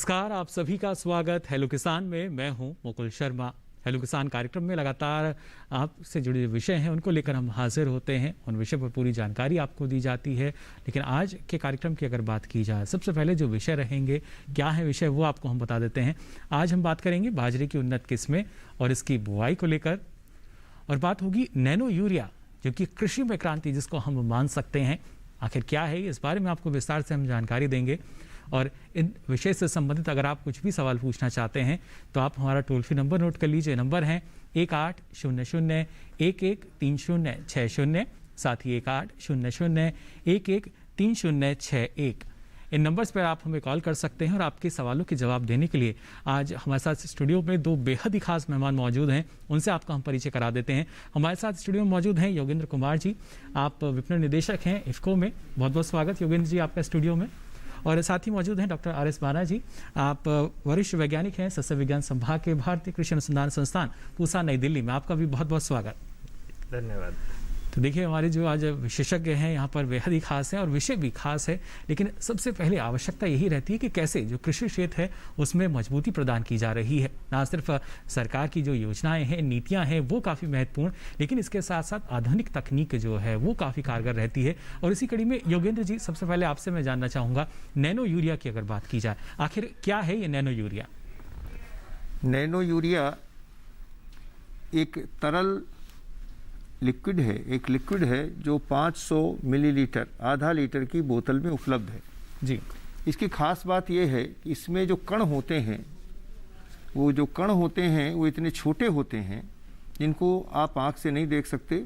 नमस्कार, आप सभी का स्वागत हेलो किसान में। मैं हूं मुकुल शर्मा। हेलो किसान कार्यक्रम में लगातार आपसे जुड़े विषय हैं उनको लेकर हम हाजिर होते हैं, उन विषय पर पूरी जानकारी आपको दी जाती है। लेकिन आज के कार्यक्रम की अगर बात की जाए, सबसे पहले जो विषय रहेंगे, क्या है विषय वो आपको हम बता देते हैं। आज हम बात करेंगे बाजरे की उन्नत किस्में और इसकी बुआई को लेकर, और बात होगी नैनो यूरिया जो कि कृषि में क्रांति जिसको हम मान सकते हैं। आखिर क्या है इस बारे में आपको विस्तार से हम जानकारी देंगे। और इन विषय से संबंधित अगर आप कुछ भी सवाल पूछना चाहते हैं तो आप हमारा टोल फ्री नंबर नोट कर लीजिए। नंबर है 1800-113060, साथ ही 1800-113061। इन नंबर्स पर आप हमें कॉल कर सकते हैं और आपके सवालों के जवाब देने के लिए आज हमारे साथ स्टूडियो में दो बेहद ही खास मेहमान मौजूद हैं। उनसे आपका हम परिचय करा देते हैं। हमारे साथ स्टूडियो में मौजूद हैं योगेंद्र कुमार जी, आप विपणन निदेशक हैं इफ्को में। बहुत बहुत स्वागत योगेंद्र जी आपका स्टूडियो में। और साथ ही मौजूद हैं डॉक्टर आर.एस. बाना जी, आप वरिष्ठ वैज्ञानिक हैं सस्य विज्ञान संभाग के भारतीय कृषि अनुसंधान संस्थान पूसा नई दिल्ली में। आपका भी बहुत बहुत स्वागत। धन्यवाद। तो देखिए, हमारे जो आज विशेषज्ञ हैं यहाँ पर बेहद ही खास है और विषय भी खास है। लेकिन सबसे पहले आवश्यकता यही रहती है कि कैसे जो कृषि क्षेत्र है उसमें मजबूती प्रदान की जा रही है। ना सिर्फ सरकार की जो योजनाएं हैं, नीतियां हैं वो काफ़ी महत्वपूर्ण, लेकिन इसके साथ साथ आधुनिक तकनीक जो है वो काफ़ी कारगर रहती है। और इसी कड़ी में योगेंद्र जी, सबसे पहले आपसे मैं जानना चाहूँगा, नैनो यूरिया की अगर बात की जाए, आखिर क्या है ये नैनो यूरिया? नैनो यूरिया एक तरल लिक्विड है, एक लिक्विड है जो 500 मिलीलीटर, आधा लीटर की बोतल में उपलब्ध है जी। इसकी खास बात यह है कि इसमें जो कण होते हैं, वो जो कण होते हैं वो इतने छोटे होते हैं जिनको आप आँख से नहीं देख सकते।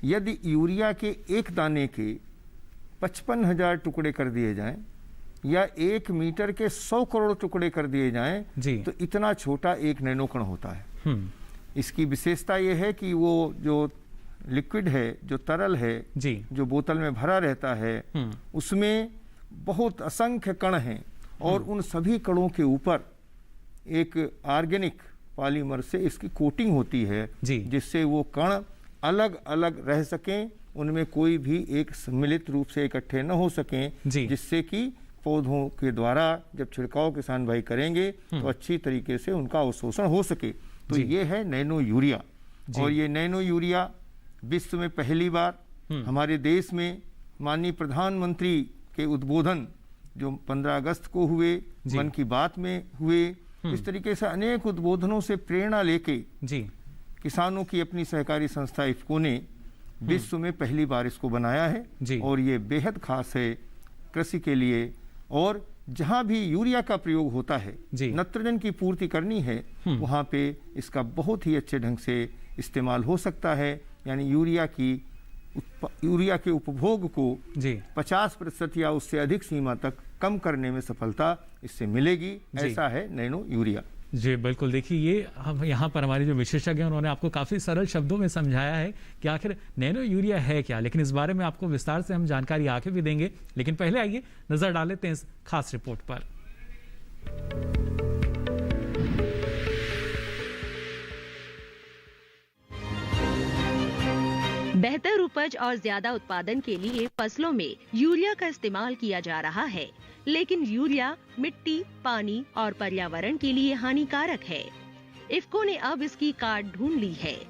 यदि यूरिया के एक दाने के 55,000 टुकड़े कर दिए जाएं या 1 मीटर के 100 करोड़ टुकड़े कर दिए जाएं तो इतना छोटा एक नैनो कण होता है। इसकी विशेषता यह है कि वो जो लिक्विड है, जो तरल है जी, जो बोतल में भरा रहता है, उसमें बहुत असंख्य कण हैं और उन सभी कणों के ऊपर एक ऑर्गेनिक पॉलीमर से इसकी कोटिंग होती है जिससे वो कण अलग अलग रह सकें, उनमें कोई भी एक सम्मिलित रूप से इकट्ठे न हो सकें, जिससे कि पौधों के द्वारा जब छिड़काव किसान भाई करेंगे तो अच्छी तरीके से उनका अवशोषण हो सके। तो ये है नैनो यूरिया। और ये नैनो यूरिया विश्व में पहली बार हमारे देश में माननीय प्रधानमंत्री के उद्बोधन जो 15 अगस्त को हुए, मन की बात में हुए, इस तरीके से अनेक उद्बोधनों से प्रेरणा लेके किसानों की अपनी सहकारी संस्था इफ्को ने विश्व में पहली बार इसको बनाया है। और ये बेहद खास है कृषि के लिए। और जहाँ भी यूरिया का प्रयोग होता है, नाइट्रोजन की पूर्ति करनी है, वहाँ पे इसका बहुत ही अच्छे ढंग से इस्तेमाल हो सकता है। यानी यूरिया के उपभोग को 50% या उससे अधिक सीमा तक कम करने में सफलता इससे मिलेगी। ऐसा है नैनो यूरिया। जी बिल्कुल। देखिए, ये हम यहाँ पर हमारे जो विशेषज्ञ हैं उन्होंने आपको काफ़ी सरल शब्दों में समझाया है कि आखिर नैनो यूरिया है क्या। लेकिन इस बारे में आपको विस्तार से हम जानकारी आगे भी देंगे। लेकिन पहले आइए नजर डाल लेते हैं इस खास रिपोर्ट पर। बेहतर उपज और ज्यादा उत्पादन के लिए फसलों में यूरिया का इस्तेमाल किया जा रहा है, लेकिन यूरिया मिट्टी, पानी और पर्यावरण के लिए हानिकारक है। इफ्को ने अब इसकी काट ढूंढ ली है।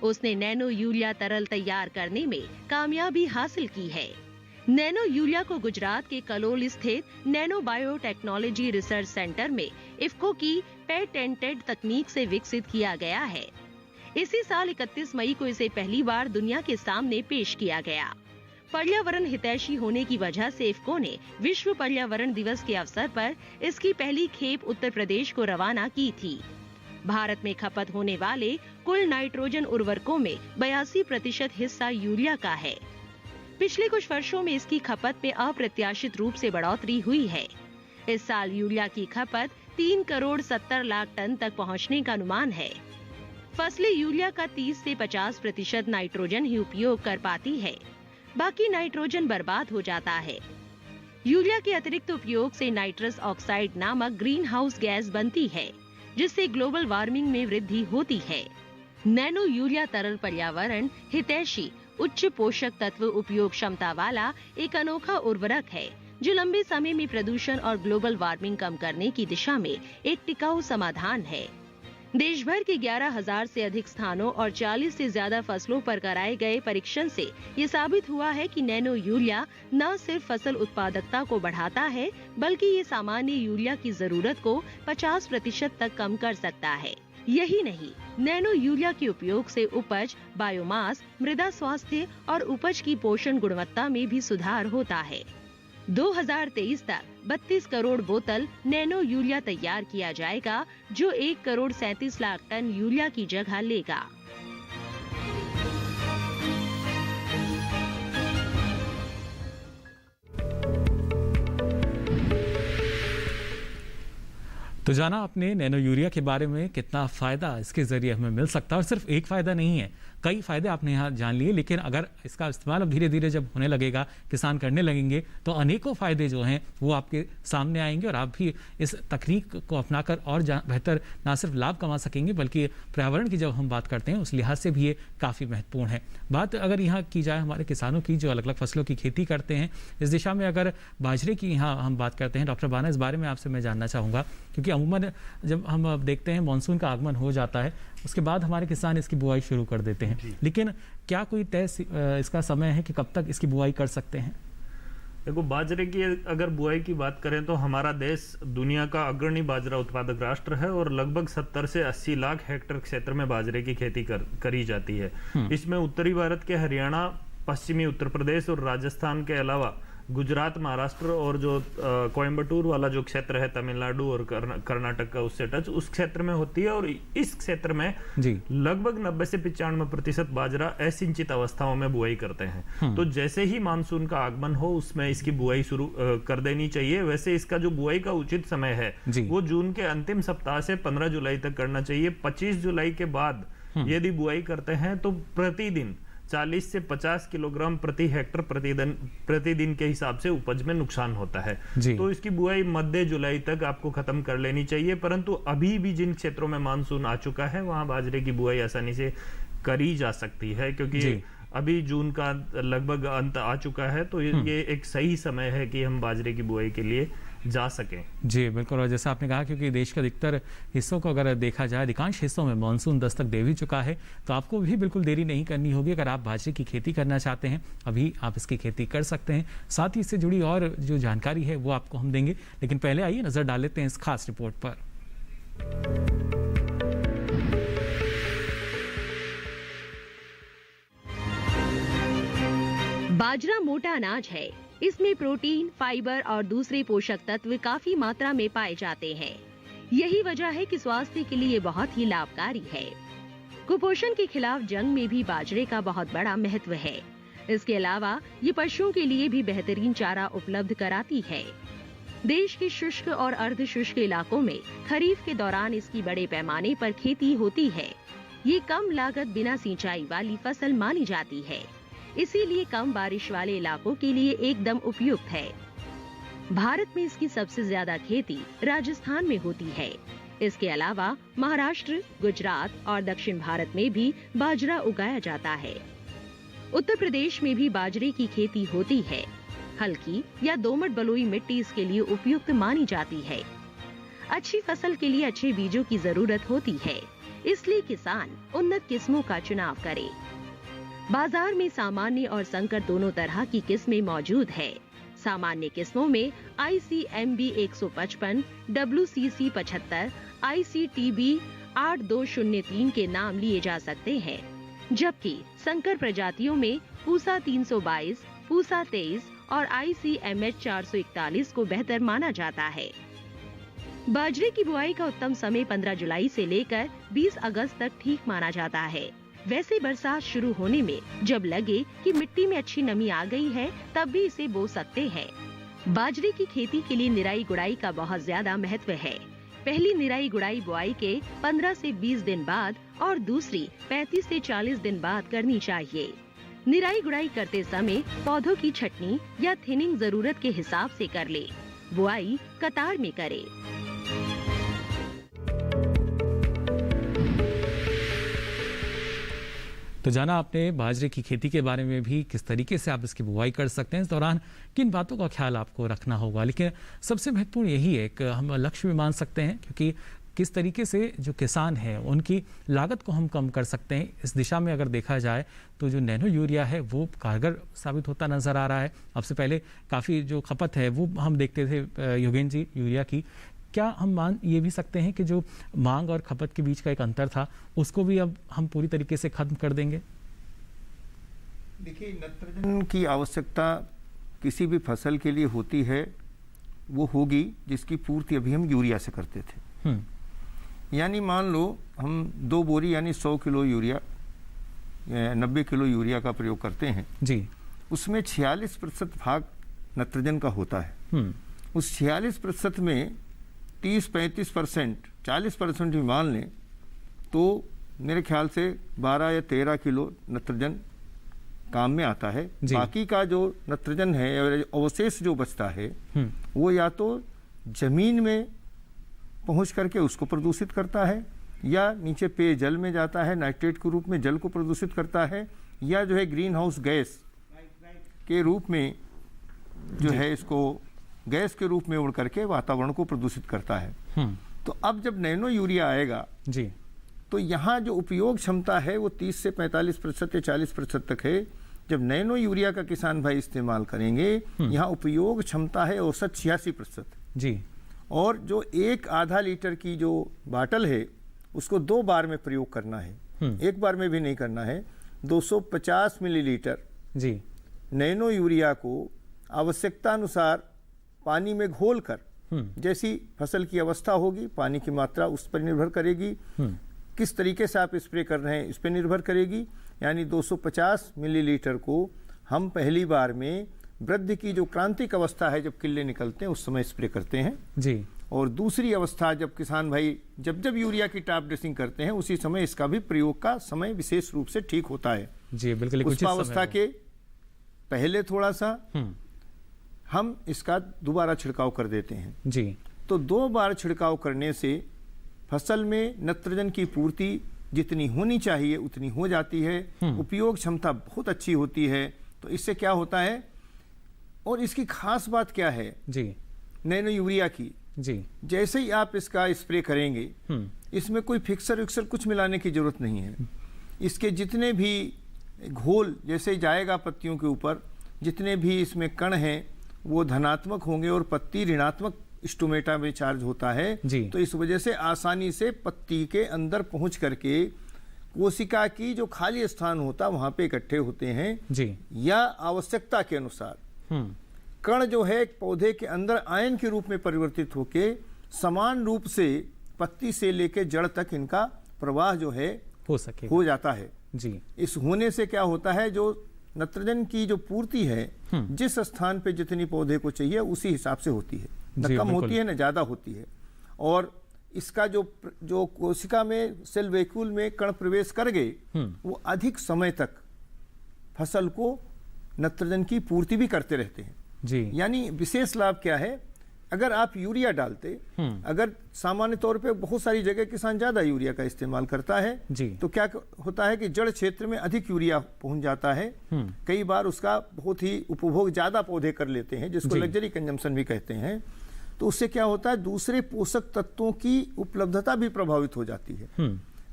उसने नैनो यूरिया तरल तैयार करने में कामयाबी हासिल की है। नैनो यूरिया को गुजरात के कलोल स्थित नैनो बायोटेक्नोलॉजी रिसर्च सेंटर में इफ्को की पेटेंटेड तकनीक से विकसित किया गया है। इसी साल 31 मई को इसे पहली बार दुनिया के सामने पेश किया गया। पर्यावरण हितैषी होने की वजह से इफ्को ने विश्व पर्यावरण दिवस के अवसर पर इसकी पहली खेप उत्तर प्रदेश को रवाना की थी। भारत में खपत होने वाले कुल नाइट्रोजन उर्वरकों में 82% हिस्सा यूरिया का है। पिछले कुछ वर्षों में इसकी खपत में अप्रत्याशित रूप से बढ़ोतरी हुई है। इस साल यूरिया की खपत 3 करोड़ 70 लाख टन तक पहुंचने का अनुमान है। फसलें यूरिया का 30 से 50% नाइट्रोजन ही उपयोग कर पाती है, बाकी नाइट्रोजन बर्बाद हो जाता है। यूरिया के अतिरिक्त उपयोग से नाइट्रस ऑक्साइड नामक ग्रीन हाउस गैस बनती है, जिससे ग्लोबल वार्मिंग में वृद्धि होती है। नैनो यूरिया तरल पर्यावरण हितैषी उच्च पोषक तत्व उपयोग क्षमता वाला एक अनोखा उर्वरक है, जो लंबे समय में प्रदूषण और ग्लोबल वार्मिंग कम करने की दिशा में एक टिकाऊ समाधान है। देश भर के 11,000 से अधिक स्थानों और 40 से ज्यादा फसलों पर कराए गए परीक्षण से ये साबित हुआ है कि नैनो यूरिया न सिर्फ फसल उत्पादकता को बढ़ाता है, बल्कि ये सामान्य यूरिया की जरूरत को 50% तक कम कर सकता है। यही नहीं, नैनो यूरिया के उपयोग से उपज, बायोमास, मृदा स्वास्थ्य और उपज की पोषण गुणवत्ता में भी सुधार होता है। 2023 तक 32 करोड़ बोतल नैनो यूरिया तैयार किया जाएगा, जो 1 करोड़ 37 लाख टन यूरिया की जगह लेगा। तो जाना आपने नैनो यूरिया के बारे में, कितना फायदा इसके जरिए हमें मिल सकता है। और सिर्फ एक फायदा नहीं है, कई फायदे आपने यहाँ जान लिए, लेकिन अगर इसका इस्तेमाल अब धीरे धीरे जब होने लगेगा, किसान करने लगेंगे, तो अनेकों फायदे जो हैं वो आपके सामने आएंगे और आप भी इस तकनीक को अपनाकर और बेहतर ना सिर्फ लाभ कमा सकेंगे, बल्कि पर्यावरण की जब हम बात करते हैं उस लिहाज से भी ये काफ़ी महत्वपूर्ण है। बात अगर यहाँ की जाए हमारे किसानों की जो अलग अलग फसलों की खेती करते हैं, इस दिशा में अगर बाजरे की यहाँ हम बात करते हैं, डॉक्टर बाना, इस बारे में आपसे मैं जानना चाहूँगा, क्योंकि अमूमन जब हम देखते हैं मानसून का आगमन हो जाता है, उसके बाद हमारे किसान इसकी बुआई शुरू कर देते हैं, लेकिन क्या कोई तय इसका समय है कि कब तक इसकी बुआई कर सकते हैं? देखो, बाजरे की अगर बुआई की बात करें तो हमारा देश दुनिया का अग्रणी बाजरा उत्पादक राष्ट्र है और लगभग 70 से 80 लाख हेक्टेयर क्षेत्र में बाजरे की खेती करी जाती है। इसमें उत्तरी भारत के हरियाणा, पश्चिमी उत्तर प्रदेश और राजस्थान के अलावा गुजरात, महाराष्ट्र और जो कोयम्बटूर वाला जो क्षेत्र है, तमिलनाडु और कर्नाटक का उससे टच, उस क्षेत्र में होती है। और इस क्षेत्र में लगभग 90 से 95% बाजरा असिंचित अवस्थाओं में बुआई करते हैं। तो जैसे ही मानसून का आगमन हो उसमें इसकी बुआई शुरू कर देनी चाहिए। वैसे इसका जो बुआई का उचित समय है वो जून के अंतिम सप्ताह से 15 जुलाई तक करना चाहिए। 25 जुलाई के बाद यदि बुआई करते हैं तो प्रतिदिन 40 से 50 किलोग्राम प्रति हेक्टर प्रतिदिन के हिसाब से उपज में नुकसान होता है। तो इसकी बुआई मध्य जुलाई तक आपको खत्म कर लेनी चाहिए। परंतु अभी भी जिन क्षेत्रों में मानसून आ चुका है वहां बाजरे की बुआई आसानी से करी जा सकती है, क्योंकि अभी जून का लगभग अंत आ चुका है। तो ये एक सही समय है कि हम बाजरे की बुआई के लिए जा सकें। जी बिल्कुल, और जैसा आपने कहा, क्योंकि देश के अधिकतर हिस्सों को अगर देखा जाए, अधिकांश हिस्सों में मानसून दस्तक दे भी चुका है, तो आपको भी बिल्कुल देरी नहीं करनी होगी। अगर आप बाजरे की खेती करना चाहते हैं, अभी आप इसकी खेती कर सकते हैं। साथ ही इससे जुड़ी और जो जानकारी है वो आपको हम देंगे, लेकिन पहले आइए नजर डाल लेते हैं इस खास रिपोर्ट पर। बाजरा मोटा अनाज है। इसमें प्रोटीन, फाइबर और दूसरे पोषक तत्व काफी मात्रा में पाए जाते हैं। यही वजह है कि स्वास्थ्य के लिए बहुत ही लाभकारी है। कुपोषण के खिलाफ जंग में भी बाजरे का बहुत बड़ा महत्व है। इसके अलावा ये पशुओं के लिए भी बेहतरीन चारा उपलब्ध कराती है। देश के शुष्क और अर्ध शुष्क इलाकों में खरीफ के दौरान इसकी बड़े पैमाने पर खेती होती है। ये कम लागत, बिना सिंचाई वाली फसल मानी जाती है, इसीलिए कम बारिश वाले इलाकों के लिए एकदम उपयुक्त है। भारत में इसकी सबसे ज्यादा खेती राजस्थान में होती है। इसके अलावा महाराष्ट्र, गुजरात और दक्षिण भारत में भी बाजरा उगाया जाता है। उत्तर प्रदेश में भी बाजरे की खेती होती है। हल्की या दोमट बलुई मिट्टी इसके लिए उपयुक्त मानी जाती है। अच्छी फसल के लिए अच्छे बीजों की जरूरत होती है, इसलिए किसान उन्नत किस्मों का चुनाव करे। बाजार में सामान्य और संकर दोनों तरह की किस्में मौजूद है। सामान्य किस्मों में ICMB 155, WCC 75, ICTB 8203 के नाम लिए जा सकते हैं, जबकि संकर प्रजातियों में पूसा 322, पूसा 23 और ICMH 441 को बेहतर माना जाता है। बाजरे की बुआई का उत्तम समय 15 जुलाई से लेकर 20 अगस्त तक ठीक माना जाता है। वैसे बरसात शुरू होने में जब लगे कि मिट्टी में अच्छी नमी आ गई है, तब भी इसे बो सकते हैं। बाजरे की खेती के लिए निराई गुड़ाई का बहुत ज्यादा महत्व है। पहली निराई गुड़ाई बुआई के 15 से 20 दिन बाद और दूसरी 35 से 40 दिन बाद करनी चाहिए। निराई गुड़ाई करते समय पौधों की छटनी या थिनिंग जरूरत के हिसाब से कर ले। बुआई कतार में करे। तो जाना आपने बाजरे की खेती के बारे में भी, किस तरीके से आप इसकी बुवाई कर सकते हैं, इस दौरान किन बातों का ख्याल आपको रखना होगा। लेकिन सबसे महत्वपूर्ण यही है कि हम लक्ष्य भी मान सकते हैं, क्योंकि किस तरीके से जो किसान हैं उनकी लागत को हम कम कर सकते हैं। इस दिशा में अगर देखा जाए तो जो नैनो यूरिया है वो कारगर साबित होता नज़र आ रहा है। अब से पहले काफ़ी जो खपत है वो हम देखते थे योगेंद्र जी यूरिया की, क्या हम मान ये भी सकते हैं कि जो मांग और खपत के बीच का एक अंतर था उसको भी अब हम पूरी तरीके से खत्म कर देंगे? देखिए, नाइट्रोजन की आवश्यकता किसी भी फसल के लिए होती है, वो होगी जिसकी पूर्ति अभी हम यूरिया से करते थे। यानी मान लो हम 2 बोरी यानी 100 किलो यूरिया 90 किलो यूरिया का प्रयोग करते हैं जी, उसमें 46% भाग नाइट्रोजन का होता है। उस 46% में 30-35% 40% भी मान लें तो मेरे ख्याल से 12 या 13 किलो नाइट्रोजन काम में आता है। बाकी का जो नाइट्रोजन है अवशेष जो बचता है वो या तो जमीन में पहुंच करके उसको प्रदूषित करता है, या नीचे पेयजल में जाता है, नाइट्रेट के रूप में जल को प्रदूषित करता है, या जो है ग्रीन हाउस गैस के रूप में जो है इसको गैस के रूप में उड़ करके वातावरण को प्रदूषित करता है। तो अब जब नैनो यूरिया आएगा जी, तो यहाँ जो उपयोग क्षमता है वो 30 से 45% या 40% तक है। जब नैनो यूरिया का किसान भाई इस्तेमाल करेंगे, यहाँ उपयोग क्षमता है औसत 86% जी, और जो एक आधा लीटर की जो बाटल है उसको 2 बार में प्रयोग करना है, एक बार में भी नहीं करना है। 250 मिलीलीटर जी नैनो यूरिया को आवश्यकता अनुसार पानी में घोल कर, जैसी फसल की अवस्था होगी पानी की मात्रा उस पर निर्भर करेगी, किस तरीके से आप स्प्रे कर रहे हैं इस पर निर्भर करेगी। यानी 250 मिलीलीटर को हम पहली बार में वृद्धि की जो क्रांतिक अवस्था है जब किल्ले निकलते हैं उस समय स्प्रे करते हैं जी, और दूसरी अवस्था जब किसान भाई जब यूरिया की टॉप ड्रेसिंग करते हैं उसी समय इसका भी प्रयोग का समय विशेष रूप से ठीक होता है जी, बिल्कुल। उस अवस्था के पहले थोड़ा सा हम इसका दोबारा छिड़काव कर देते हैं जी। तो 2 बार छिड़काव करने से फसल में नाइट्रोजन की पूर्ति जितनी होनी चाहिए उतनी हो जाती है, उपयोग क्षमता बहुत अच्छी होती है। तो इससे क्या होता है, और इसकी खास बात क्या है जी नैनो यूरिया की, जी, जैसे ही आप इसका स्प्रे करेंगे इसमें कोई फिक्सर विक्सर कुछ मिलाने की जरूरत नहीं है। इसके जितने भी घोल जैसे ही जाएगा पत्तियों के ऊपर, जितने भी इसमें कण हैं वो धनात्मक होंगे और पत्ती ऋणात्मक स्टोमेटा में चार्ज होता है। तो इस वजह से आसानी से पत्ती के अंदर पहुंच करके कोशिका की जो खाली स्थान होता वहां पे इकट्ठे होते हैं जी, या आवश्यकता के अनुसार कण जो है पौधे के अंदर आयन के रूप में परिवर्तित होके समान रूप से पत्ती से लेकर जड़ तक इनका प्रवाह जो है हो जाता है जी। इस होने से क्या होता है, जो नाइट्रोजन की जो पूर्ति है जिस स्थान पे जितनी पौधे को चाहिए उसी हिसाब से होती है, न कम होती है न ज्यादा होती है। और इसका जो कोशिका में सेल वैक्यूल में कण प्रवेश कर गए वो अधिक समय तक फसल को नाइट्रोजन की पूर्ति भी करते रहते हैं जी। यानी विशेष लाभ क्या है, अगर आप यूरिया डालते, अगर सामान्य तौर पे बहुत सारी जगह किसान ज्यादा यूरिया का इस्तेमाल करता है तो क्या होता है कि जड़ क्षेत्र में अधिक यूरिया पहुंच जाता है। कई बार उसका बहुत ही उपभोग ज्यादा पौधे कर लेते हैं जिसको लग्जरी कंजम्पशन भी कहते हैं। तो उससे क्या होता है, दूसरे पोषक तत्वों की उपलब्धता भी प्रभावित हो जाती है,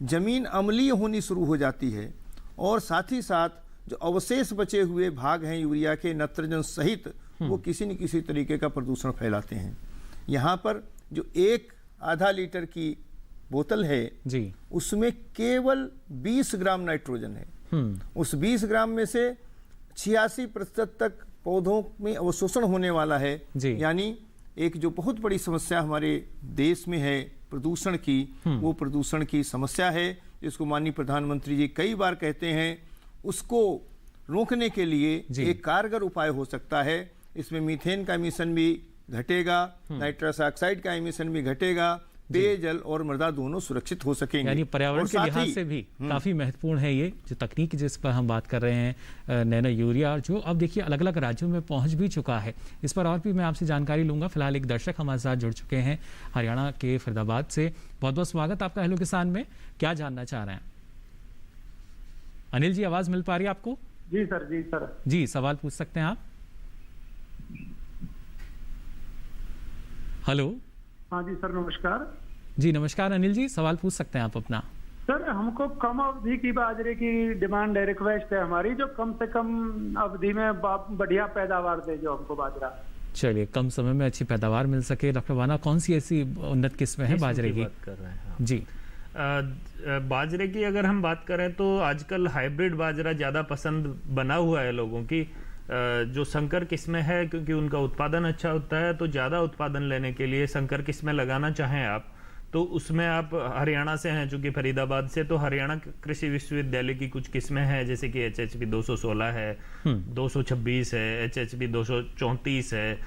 जमीन अम्लीय होनी शुरू हो जाती है, और साथ ही साथ जो अवशेष बचे हुए भाग हैं यूरिया के नाइट्रोजन सहित वो किसी न किसी तरीके का प्रदूषण फैलाते हैं। यहाँ पर जो एक आधा लीटर की बोतल है जी, उसमें केवल 20 ग्राम नाइट्रोजन है। उस 20 ग्राम में से 86% तक पौधों में अवशोषण होने वाला है। यानी एक जो बहुत बड़ी समस्या हमारे देश में है प्रदूषण की, वो प्रदूषण की समस्या है जिसको माननीय प्रधानमंत्री जी कई बार कहते हैं, उसको रोकने के लिए एक कारगर उपाय हो सकता है। इसमें मीथेन का एमिशन भी घटेगा, नाइट्रस ऑक्साइड का एमिशन भी घटेगा, पेयजल और मृदा दोनों सुरक्षित हो सकेंगे। यानी पर्यावरण के लिहाज से भी काफी महत्वपूर्ण है ये जो तकनीक जिस पर हम बात कर रहे हैं नैनो यूरिया, जो अब देखिए अलग अलग राज्यों में पहुंच भी चुका है। इस पर और भी मैं आपसे जानकारी लूंगा। फिलहाल एक दर्शक हमारे साथ जुड़ चुके हैं हरियाणा के फरीदाबाद से। बहुत बहुत स्वागत आपका हेलो किसान में। क्या जानना चाह रहे हैं? अनिल जी, आवाज मिल पा रही है आपको? जी सर, जी सर। जी, सवाल पूछ सकते हैं आप। हेलो। हाँ जी सर, नमस्कार। जी नमस्कार अनिल जी, सवाल पूछ सकते हैं आप अपना। सर, हमको कम अवधि की बाजरे की डिमांड है, रिक्वेस्ट है हमारी, जो कम से कम अवधि में बढ़िया पैदावार दे, जो हमको बाजरा। चलिए, कम समय में अच्छी पैदावार मिल सके। डॉक्टर वाना, कौन सी ऐसी उन्नत किस्में हैं बाजरे की? बात कर रहे हैं, हाँ। जी, बाजरे की अगर हम बात करें तो आजकल हाइब्रिड बाजरा ज़्यादा पसंद बना हुआ है लोगों की। जो संकर किस्में है, क्योंकि उनका उत्पादन अच्छा होता है, तो ज़्यादा उत्पादन लेने के लिए संकर किस्में लगाना चाहें आप, तो उसमें आप हरियाणा से हैं, चूँकि फरीदाबाद से, तो हरियाणा कृषि विश्वविद्यालय की कुछ किस्में हैं, जैसे कि HHB 216 है, 226 है, HHB 234 है,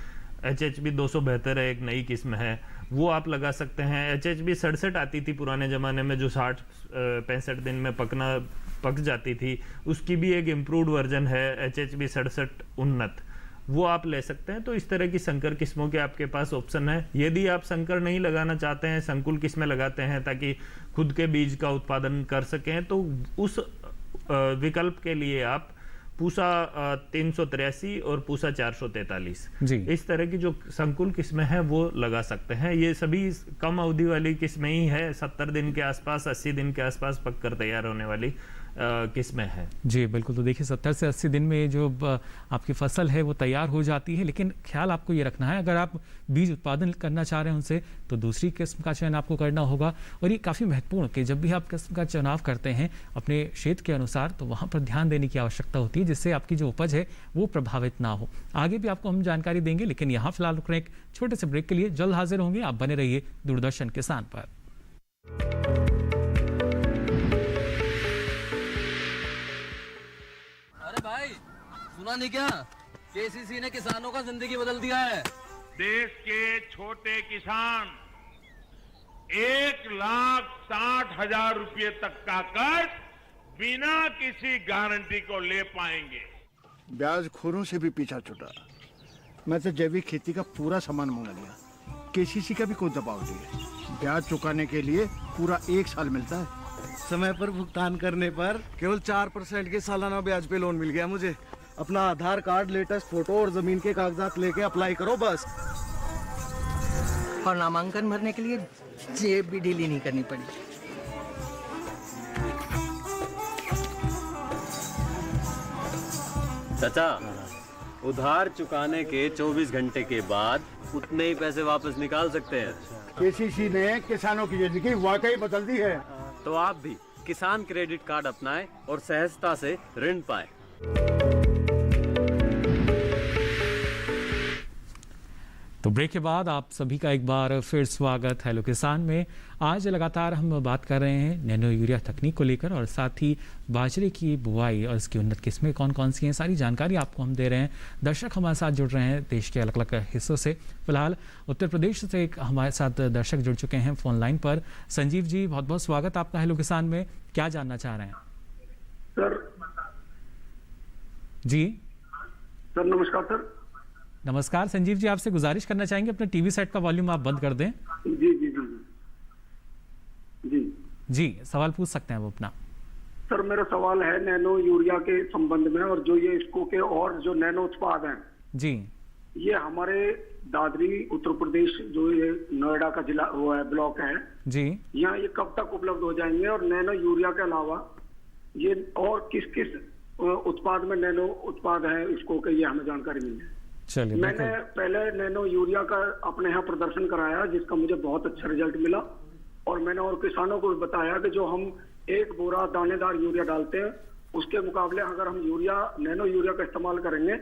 HHB 272 है, एक नई किस्म है, वो आप लगा सकते हैं। HHB 67 आती थी पुराने ज़माने में, जो 60-65 दिन में पक जाती थी, उसकी भी एक इम्प्रूव्ड वर्जन है, HHB 67 उन्नत, वो आप ले सकते हैं। तो इस तरह की संकर किस्मों के आपके पास ऑप्शन है। यदि आप संकर नहीं लगाना चाहते हैं, संकुल किस्में लगाते हैं ताकि खुद के बीज का उत्पादन कर सकें, तो उस विकल्प के लिए आप पूसा 383 और पूसा 443 इस तरह की जो संकुल किस्में हैं वो लगा सकते हैं। ये सभी कम अवधि वाली किस्में ही है, 70 दिन के आसपास, 80 दिन के आसपास पक कर तैयार होने वाली किस्में हैं। जी बिल्कुल। तो देखिए, 70 से 80 दिन में जो आपकी फसल है वो तैयार हो जाती है, लेकिन ख्याल आपको ये रखना है, अगर आप बीज उत्पादन करना चाह रहे हैं उनसे, तो दूसरी किस्म का चयन आपको करना होगा। और ये काफ़ी महत्वपूर्ण कि जब भी आप किस्म का चुनाव करते हैं अपने क्षेत्र के अनुसार, तो वहाँ पर ध्यान देने की आवश्यकता होती है, जिससे आपकी जो उपज है वो प्रभावित ना हो। आगे भी आपको हम जानकारी देंगे, लेकिन यहाँ फिलहाल रुक रहे हैं एक छोटे से ब्रेक के लिए। जल्द हाजिर होंगे, आप बने रहिए दूरदर्शन किसान पर। भाई सुना नहीं क्या, केसीसी ने किसानों का जिंदगी बदल दिया है। देश के छोटे किसान 1,60,000 रुपये तक का कर्ज बिना किसी गारंटी को ले पाएंगे। ब्याज खोरों से भी पीछा छुटा। मैं तो जैविक खेती का पूरा सामान मंगा लिया, केसीसी का भी कोई दबाव नहीं है। ब्याज चुकाने के लिए पूरा 1 साल मिलता है। समय पर भुगतान करने पर केवल 4% के सालाना ब्याज पे लोन मिल गया मुझे। अपना आधार कार्ड, लेटेस्ट फोटो और जमीन के कागजात लेके अप्लाई करो बस। और नामांकन भरने के लिए जेब भी ढीली नहीं करनी पड़ी। चाचा, उधार चुकाने के 24 घंटे के बाद उतने ही पैसे वापस निकाल सकते हैं। केसीसी ने किसानों की जिंदगी वाकई बदल दी है। तो आप भी किसान क्रेडिट कार्ड अपनाएं और सहजता से ऋण पाएं। तो ब्रेक के बाद आप सभी का एक बार फिर स्वागत हेलो किसान में। आज लगातार हम बात कर रहे हैं नैनो यूरिया तकनीक को लेकर, और साथ ही बाजरे की बुआई और इसकी उन्नत किस्में कौन कौन सी हैं, सारी जानकारी आपको हम दे रहे हैं। दर्शक हमारे साथ जुड़ रहे हैं देश के अलग अलग हिस्सों से। फिलहाल उत्तर प्रदेश से एक हमारे साथ दर्शक जुड़ चुके हैं फ़ोन लाइन पर। संजीव जी, बहुत बहुत स्वागत आपका हेलो किसान में। क्या जानना चाह रहे हैं सर? जी सर नमस्कार। सर नमस्कार संजीव जी, आपसे गुजारिश करना चाहेंगे अपने टीवी सेट का वॉल्यूम आप बंद कर दें। जी जी जी जी जी, सवाल पूछ सकते हैं वो अपना। सर मेरा सवाल है नैनो यूरिया के संबंध में, और जो ये इसको के और जो नैनो उत्पाद हैं जी, ये हमारे दादरी उत्तर प्रदेश जो ये नोएडा का जिला वो है, ब्लॉक है जी, यहाँ ये कब तक उपलब्ध हो जाएंगे? और नैनो यूरिया के अलावा ये और किस किस उत्पाद में नैनो उत्पाद है इसको के, ये हमें जानकारी मिली है। चलिए, मैंने पहले नैनो यूरिया का अपने यहाँ प्रदर्शन कराया, जिसका मुझे बहुत अच्छा रिजल्ट मिला, और मैंने और किसानों को भी बताया कि जो हम 1 बोरा दानेदार यूरिया डालते हैं, उसके मुकाबले अगर हम नैनो यूरिया का इस्तेमाल करेंगे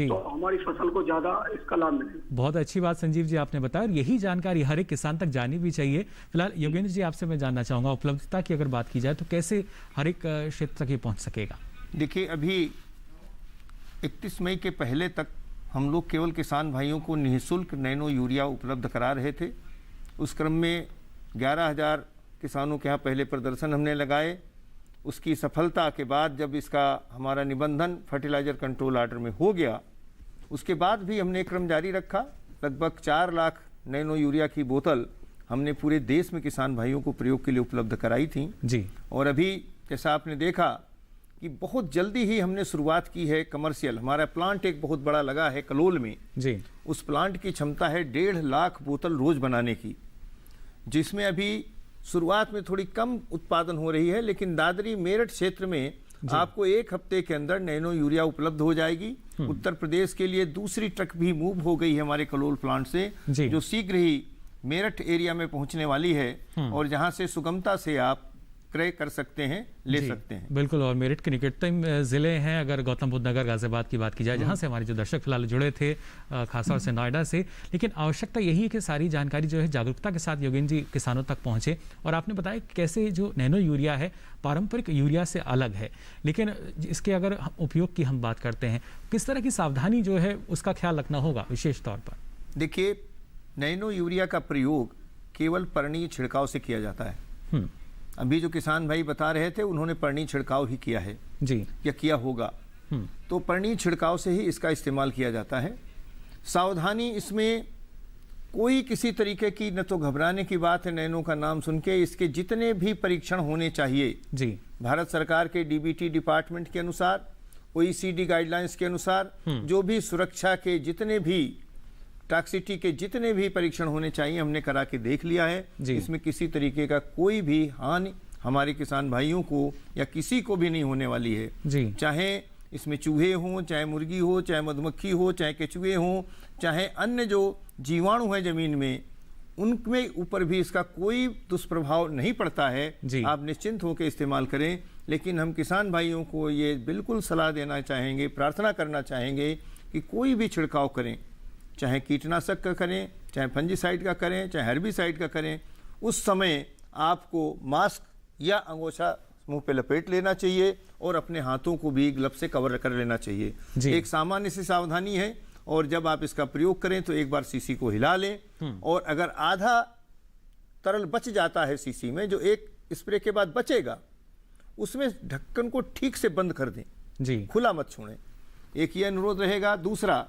तो हमारी फसल को ज्यादा इसका लाभ मिलेगा। बहुत अच्छी बात संजीव जी आपने बताया, और यही जानकारी हर एक किसान तक जानी भी चाहिए। फिलहाल योगेंद्र जी, आपसे मैं जानना चाहूंगा, उपलब्धता की अगर बात की जाए तो कैसे हर एक क्षेत्र तक ये पहुंच सकेगा? देखिए, अभी 31 मई के पहले तक हम लोग केवल किसान भाइयों को निःशुल्क नैनो यूरिया उपलब्ध करा रहे थे। उस क्रम में 11,000 किसानों के यहाँ पहले प्रदर्शन हमने लगाए। उसकी सफलता के बाद जब इसका हमारा निबंधन फर्टिलाइजर कंट्रोल ऑर्डर में हो गया, उसके बाद भी हमने क्रम जारी रखा। लगभग 4 लाख नैनो यूरिया की बोतल हमने पूरे देश में किसान भाइयों को प्रयोग के लिए उपलब्ध कराई थी जी। और अभी जैसा आपने देखा कि बहुत जल्दी ही हमने शुरुआत की है कमर्शियल। हमारा प्लांट एक बहुत बड़ा लगा है कलोल में जी। उस प्लांट की क्षमता है 1.5 लाख बोतल रोज बनाने की, जिसमें अभी शुरुआत में थोड़ी कम उत्पादन हो रही है, लेकिन दादरी मेरठ क्षेत्र में आपको 1 हफ्ते के अंदर नैनो यूरिया उपलब्ध हो जाएगी। उत्तर प्रदेश के लिए दूसरी ट्रक भी मूव हो गई है हमारे कलोल प्लांट से, जो शीघ्र ही मेरठ एरिया में पहुंचने वाली है और जहां से सुगमता से आप क्रय कर सकते हैं, ले सकते हैं। बिल्कुल। और मेरठ के निकटतम जिले हैं अगर गौतम बुद्ध नगर गाजियाबाद की बात की जाए, जहां से हमारे जो दर्शक फिलहाल जुड़े थे खासतौर से नोएडा से। लेकिन आवश्यकता यही है कि सारी जानकारी जो है जागरूकता के साथ योगेंद्र जी किसानों तक पहुंचे। और आपने बताया कि कैसे जो नैनो यूरिया है पारंपरिक यूरिया से अलग है, लेकिन इसके अगर उपयोग की हम बात करते हैं, किस तरह की सावधानी जो है उसका ख्याल रखना होगा विशेष तौर पर? देखिए, नैनो यूरिया का प्रयोग केवल पर्णीय छिड़काव से किया जाता है। अभी जो किसान भाई बता रहे थे उन्होंने पर्णीय छिड़काव ही किया है जी, या किया होगा। तो पर्णीय छिड़काव से ही इसका इस्तेमाल किया जाता है। सावधानी इसमें कोई किसी तरीके की न तो घबराने की बात है। नैनो का नाम सुन के इसके जितने भी परीक्षण होने चाहिए जी, भारत सरकार के डीबीटी डिपार्टमेंट के अनुसार, OECD गाइडलाइंस के अनुसार, जो भी सुरक्षा के जितने भी टॉक्सिसिटी के जितने भी परीक्षण होने चाहिए हमने करा के देख लिया है। इसमें किसी तरीके का कोई भी हानि हमारे किसान भाइयों को या किसी को भी नहीं होने वाली है जी। चाहे इसमें चूहे हों, चाहे मुर्गी हो, चाहे मधुमक्खी हो, चाहे केचुए हों, चाहे अन्य जो जीवाणु हैं जमीन में, उनके ऊपर भी इसका कोई दुष्प्रभाव नहीं पड़ता है। आप निश्चिंत होकर इस्तेमाल करें। लेकिन हम किसान भाइयों को ये बिल्कुल सलाह देना चाहेंगे, प्रार्थना करना चाहेंगे कि कोई भी छिड़काव करें, चाहे कीटनाशक का करें, चाहे फंजीसाइड का करें, चाहे हर्बिसाइड का करें, उस समय आपको मास्क या अंगोछा मुंह पे लपेट लेना चाहिए और अपने हाथों को भी ग्लव से कवर कर लेना चाहिए। एक सामान्य सी सावधानी है। और जब आप इसका प्रयोग करें तो एक बार सीसी को हिला लें और अगर आधा तरल बच जाता है सीसी में, जो एक स्प्रे के बाद बचेगा, उसमें ढक्कन को ठीक से बंद कर दें जी, खुला मत छोड़ें। एक ये अनुरोध रहेगा। दूसरा,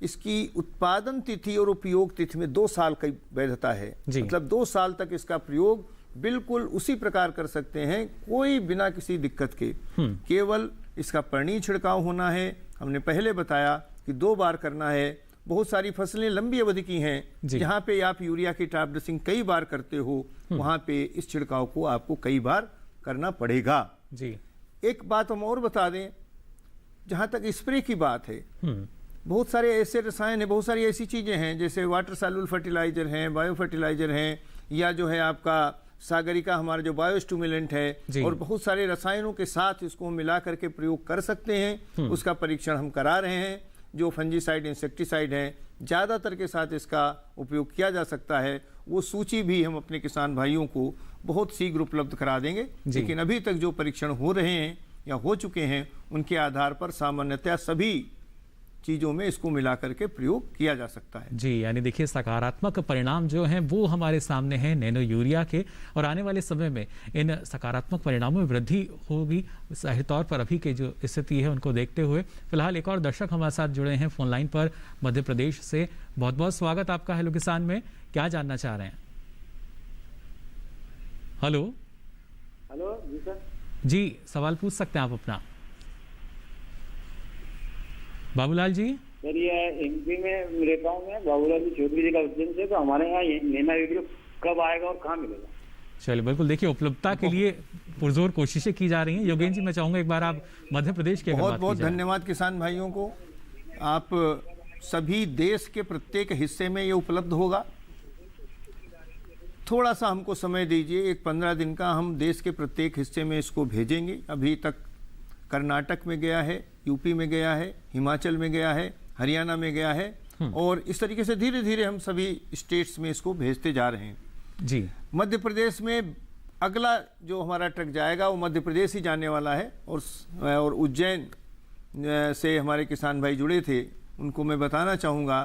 इसकी उत्पादन तिथि और उपयोग तिथि में 2 साल की वैधता है। मतलब 2 साल तक इसका प्रयोग बिल्कुल उसी प्रकार कर सकते हैं, कोई बिना किसी दिक्कत के। केवल इसका पर्णीय छिड़काव होना है। हमने पहले बताया कि 2 बार करना है। बहुत सारी फसलें लंबी अवधि की हैं, जहाँ पे आप यूरिया की टॉप ड्रेसिंग कई बार करते हो, वहाँ पे इस छिड़काव को आपको कई बार करना पड़ेगा जी। एक बात हम और बता दें, जहाँ तक स्प्रे की बात है, बहुत सारे ऐसे रसायन हैं, बहुत सारी ऐसी चीज़ें हैं, जैसे वाटर सॉल्युबल फर्टिलाइजर हैं, बायो फर्टिलाइजर हैं, या जो है आपका सागरिका हमारा जो बायो स्टिमुलेंट है, और बहुत सारे रसायनों के साथ इसको मिला करके प्रयोग कर सकते हैं। उसका परीक्षण हम करा रहे हैं। जो फंजीसाइड, इंसेक्टिसाइड हैं, ज़्यादातर के साथ इसका उपयोग किया जा सकता है। वो सूची भी हम अपने किसान भाइयों को बहुत शीघ्र उपलब्ध करा देंगे। लेकिन अभी तक जो परीक्षण हो रहे हैं या हो चुके हैं, उनके आधार पर सामान्यतः सभी चीज़ों में इसको मिला करके प्रयोग किया जा सकता है जी। यानी देखिए, सकारात्मक परिणाम जो हैं वो हमारे सामने हैं नैनो यूरिया के, और आने वाले समय में इन सकारात्मक परिणामों में वृद्धि होगी। जाहिर तौर पर अभी की जो स्थिति है उनको देखते हुए फिलहाल एक और दर्शक हमारे साथ जुड़े हैं फोन लाइन पर मध्य प्रदेश से। बहुत बहुत स्वागत आपका हेलो किसान में। क्या जानना चाह रहे हैं? हेलो जी सर। जी, सवाल पूछ सकते हैं आप अपना। बाबूलाल जी? सर, ये एमपी में रहता हूँ मैं, बाबूलाल जी चौधरी जी का उज्जैन से। तो हमारे यहाँ नैनो यूरिया कब आएगा और कहाँ मिलेगा? चलिए, बिल्कुल। देखिए, उपलब्धता के लिए पुरजोर कोशिशें की जा रही हैं। योगेंद्र जी, मैं चाहूँगा एक बार आप मध्य प्रदेश के बहुत बहुत धन्यवाद किसान भाइयों को। आप सभी देश के प्रत्येक हिस्से में ये उपलब्ध होगा। थोड़ा सा हमको समय दीजिए, एक 15 दिन का, हम देश के प्रत्येक हिस्से में इसको भेजेंगे। अभी तक कर्नाटक में गया है, यूपी में गया है, हिमाचल में गया है, हरियाणा में गया है, और इस तरीके से धीरे धीरे हम सभी स्टेट्स में इसको भेजते जा रहे हैं जी। मध्य प्रदेश में अगला जो हमारा ट्रक जाएगा वो मध्य प्रदेश ही जाने वाला है। और उज्जैन से हमारे किसान भाई जुड़े थे, उनको मैं बताना चाहूँगा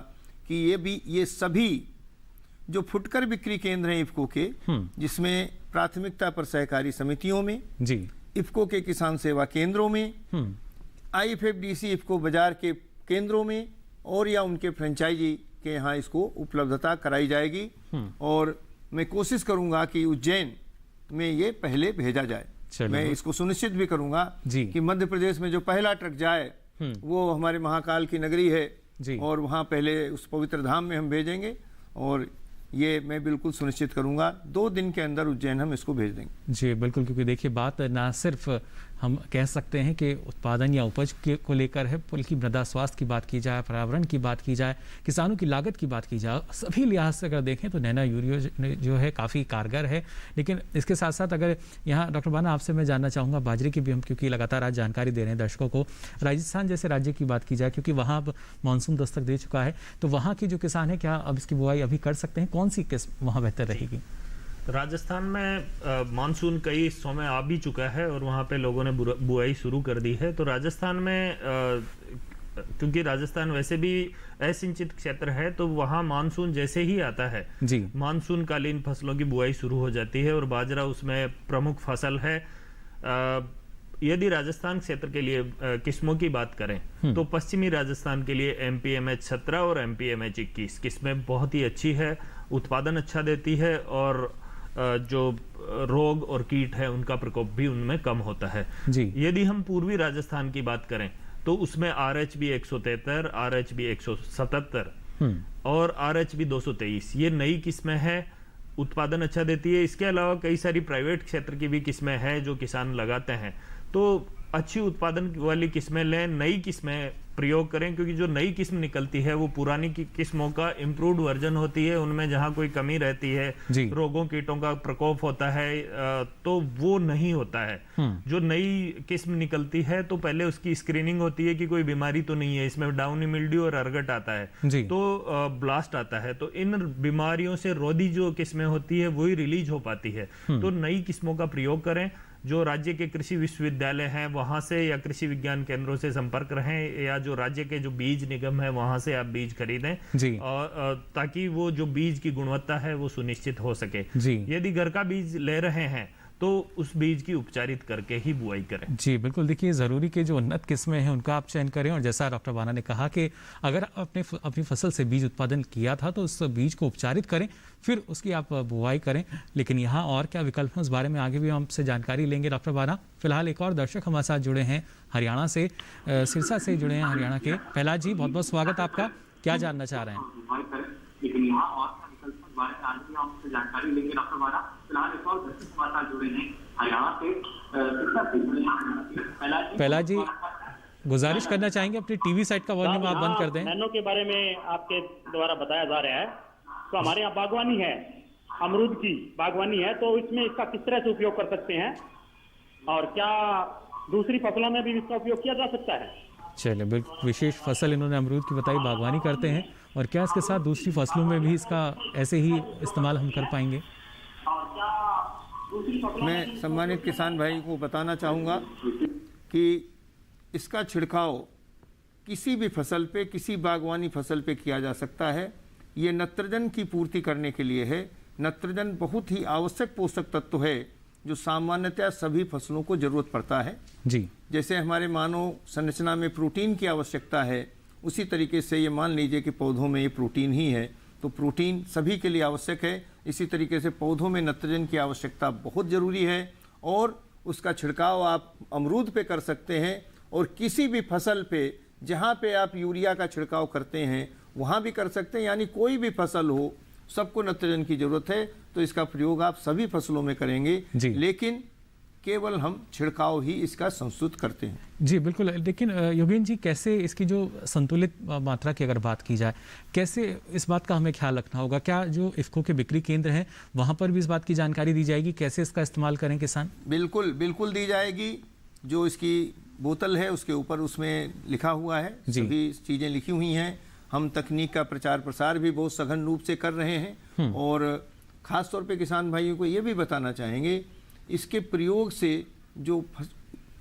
कि ये सभी जो फुटकर बिक्री केंद्र हैं इफ्को के, जिसमें प्राथमिकता पर सहकारी समितियों में जी, इफ्को के किसान सेवा केंद्रों में, IFFDC इफ्को बाजार के केंद्रों में, और या उनके फ्रेंचाइजी के यहाँ इसको उपलब्धता कराई जाएगी। और मैं कोशिश करूंगा कि उज्जैन में ये पहले भेजा जाए। मैं इसको सुनिश्चित भी करूंगा कि मध्य प्रदेश में जो पहला ट्रक जाए वो हमारे महाकाल की नगरी है और वहाँ पहले उस पवित्र धाम में हम भेजेंगे, और ये मैं बिल्कुल सुनिश्चित करूंगा 2 दिन के अंदर उज्जैन हम इसको भेज देंगे। जी बिल्कुल, क्योंकि देखिए बात ना सिर्फ हम कह सकते हैं कि उत्पादन या उपज को लेकर है, बल्कि मृदा स्वास्थ्य की बात की जाए, पर्यावरण की बात की जाए, किसानों की लागत की बात की जाए, सभी लिहाज से अगर देखें तो नैनो यूरिया जो है काफ़ी कारगर है। लेकिन इसके साथ साथ अगर यहाँ डॉक्टर बाना आपसे मैं जानना चाहूँगा बाजरे की भी हम, क्योंकि लगातार आज जानकारी दे रहे हैं दर्शकों को, राजस्थान जैसे राज्य की बात की जाए, क्योंकि वहाँ अब मानसून दस्तक दे चुका है, तो वहाँ की जो किसान है क्या अब इसकी बुआई अभी कर सकते हैं? कौन सी किस्म वहाँ बेहतर रहेगी? राजस्थान में मानसून कई हिस्सों में आ भी चुका है और वहाँ पे लोगों ने बुआई शुरू कर दी है। तो राजस्थान में क्योंकि राजस्थान वैसे भी असिंचित क्षेत्र है, तो वहाँ मानसून जैसे ही आता है मानसून कालीन फसलों की बुआई शुरू हो जाती है और बाजरा उसमें प्रमुख फसल है। यदि राजस्थान क्षेत्र के लिए किस्मों की बात करें तो पश्चिमी राजस्थान के लिए MPMH 17 और MPMH 21 किस्में बहुत ही अच्छी है, उत्पादन अच्छा देती है और जो रोग और कीट है उनका प्रकोप भी उनमें कम होता है। यदि हम पूर्वी राजस्थान की बात करें तो उसमें RHB 173, RHB 177 और RHB 223 ये नई किस्में हैं, उत्पादन अच्छा देती है। इसके अलावा कई सारी प्राइवेट क्षेत्र की भी किस्में हैं जो किसान लगाते हैं, तो अच्छी उत्पादन वाली किस्में लें, नई किस्में प्रयोग करें, क्योंकि जो नई किस्म निकलती है वो पुरानी की किस्मों का इम्प्रूव्ड वर्जन होती है, उनमें जहां कोई कमी रहती है, रोगों कीटों का प्रकोप होता है, तो वो नहीं होता है। जो नई किस्म निकलती है तो पहले उसकी स्क्रीनिंग होती है कि कोई बीमारी तो नहीं है, इसमें डाउनी मिल्ड्यू और अर्गट आता है तो ब्लास्ट आता है, तो इन बीमारियों से रोधी जो किस्में होती है वही रिलीज हो पाती है। तो नई किस्मों का प्रयोग करें, जो राज्य के कृषि विश्वविद्यालय हैं वहां से या कृषि विज्ञान केंद्रों से संपर्क रहें, या जो राज्य के जो बीज निगम है वहां से आप बीज खरीदें और ताकि वो जो बीज की गुणवत्ता है वो सुनिश्चित हो सके। यदि घर का बीज ले रहे हैं तो उस बीज की उपचारित करके ही बुआई करें। जी बिल्कुल, देखिए ज़रूरी के जो उन्नत किस्में हैं उनका आप चयन करें, और जैसा डॉक्टर बाना ने कहा कि अगर अपनी फसल से बीज उत्पादन किया था तो उस बीज को उपचारित करें, फिर उसकी आप बुआई करें। लेकिन यहाँ और क्या विकल्प हैं उस बारे में आगे भी हमसे जानकारी लेंगे डॉक्टर बाना। फिलहाल एक और दर्शक हमारे साथ जुड़े हैं हरियाणा से, सिरसा से जुड़े हैं हरियाणा के। प्रहलाद जी बहुत बहुत स्वागत आपका, क्या जानना चाह रहे हैं? लेकिन यहाँ और बारे में आज भी आपसे जानकारी लेंगे डॉक्टर बाना। फिलहाल एक और दर्शक हमारे साथ जुड़े हैं हरियाणा से। प्रहलाद जी गुजारिश करना चाहेंगे अपनी टीवी सेट का वॉल्यूम आप बंद कर दें। नैनो के बारे में आपके द्वारा बताया जा रहा है, तो हमारे यहाँ बागवानी है, अमरूद की बागवानी है, तो इसमें इसका किस तरह से उपयोग कर सकते हैं और क्या दूसरी फसलों में भी इसका उपयोग किया जा सकता है? चलिए, बिल्कुल विशेष फसल इन्होंने अमरूद की बताई, बागवानी करते हैं, और क्या इसके साथ दूसरी फसलों में भी इसका ऐसे ही इस्तेमाल हम कर पाएंगे? मैं सम्मानित किसान भाई को बताना चाहूँगा कि इसका छिड़काव किसी भी फसल पे, किसी बागवानी फसल पे किया जा सकता है। ये नत्रजन की पूर्ति करने के लिए है। नत्रजन बहुत ही आवश्यक पोषक तत्व है जो सामान्यतः सभी फसलों को जरूरत पड़ता है। जैसे हमारे मानव संरचना में प्रोटीन की आवश्यकता है, उसी तरीके से ये मान लीजिए कि पौधों में ये प्रोटीन ही है, तो प्रोटीन सभी के लिए आवश्यक है। इसी तरीके से पौधों में नत्रजन की आवश्यकता बहुत ज़रूरी है, और उसका छिड़काव आप अमरूद पे कर सकते हैं, और किसी भी फसल पे जहाँ पे आप यूरिया का छिड़काव करते हैं वहाँ भी कर सकते हैं। यानी कोई भी फसल हो, सबको नत्रजन की ज़रूरत है, तो इसका प्रयोग आप सभी फसलों में करेंगे, लेकिन केवल हम छिड़काव ही इसका संस्तुत करते हैं। जी बिल्कुल, लेकिन योगेन जी कैसे इसकी जो संतुलित मात्रा की अगर बात की जाए, कैसे इस बात का हमें ख्याल रखना होगा? क्या जो इफ्को के बिक्री केंद्र हैं वहाँ पर भी इस बात की जानकारी दी जाएगी, कैसे इसका इस्तेमाल करें किसान? बिल्कुल बिल्कुल दी जाएगी। जो इसकी बोतल है उसके ऊपर उसमें लिखा हुआ है, सभी चीज़ें लिखी हुई हैं। हम तकनीक का प्रचार प्रसार भी बहुत सघन रूप से कर रहे हैं, और ख़ास तौर पे किसान भाइयों को ये भी बताना चाहेंगे, इसके प्रयोग से जो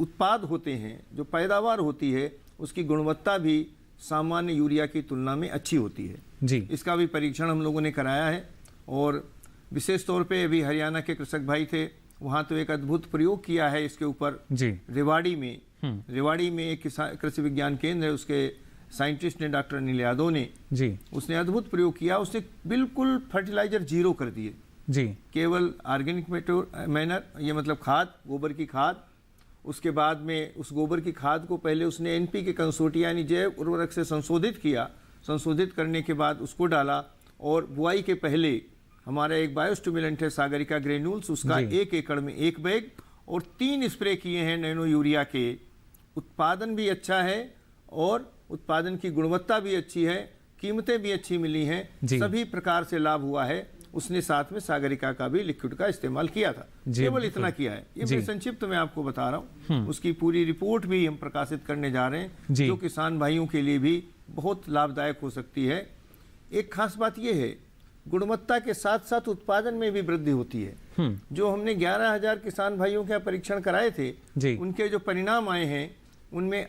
उत्पाद होते हैं, जो पैदावार होती है, उसकी गुणवत्ता भी सामान्य यूरिया की तुलना में अच्छी होती है। इसका भी परीक्षण हम लोगों ने कराया है, और विशेष तौर पे अभी हरियाणा के कृषक भाई थे, वहाँ तो एक अद्भुत प्रयोग किया है इसके ऊपर। रेवाड़ी में एक कृषि विज्ञान केंद्र है, उसके साइंटिस्ट ने डॉक्टर अनिल यादव ने उसने अद्भुत प्रयोग किया। उसने बिल्कुल फर्टिलाइजर जीरो कर दिए। जी। केवल ऑर्गेनिक मैनर, ये मतलब खाद, गोबर की खाद, उसके बाद में उस गोबर की खाद को पहले उसने NPK कंसोर्टिया यानी जैव उर्वरक से संशोधित किया। संशोधित करने के बाद उसको डाला और बुआई के पहले हमारा एक बायोस्टिमुलेंट है सागरिका ग्रेन्यूल्स, उसका 1 एकड़ में 1 बैग और 3 स्प्रे किए हैं नैनो यूरिया के। उत्पादन भी अच्छा है और उत्पादन की गुणवत्ता भी अच्छी है, कीमतें भी अच्छी मिली हैं, सभी प्रकार से लाभ हुआ है। उसने साथ में सागरिका का भी लिक्विड का इस्तेमाल किया था, केवल इतना किया है। ये मैं संक्षिप्त में आपको बता रहा हूँ। उसकी पूरी रिपोर्ट भी हम प्रकाशित करने जा रहे हैं, जो किसान भाइयों के लिए भी बहुत लाभदायक हो सकती है। एक खास बात यह है, गुणवत्ता के साथ साथ उत्पादन में भी वृद्धि होती है। जो हमने 11,000 किसान भाइयों के परीक्षण कराए थे, उनके जो परिणाम आए हैं उनमें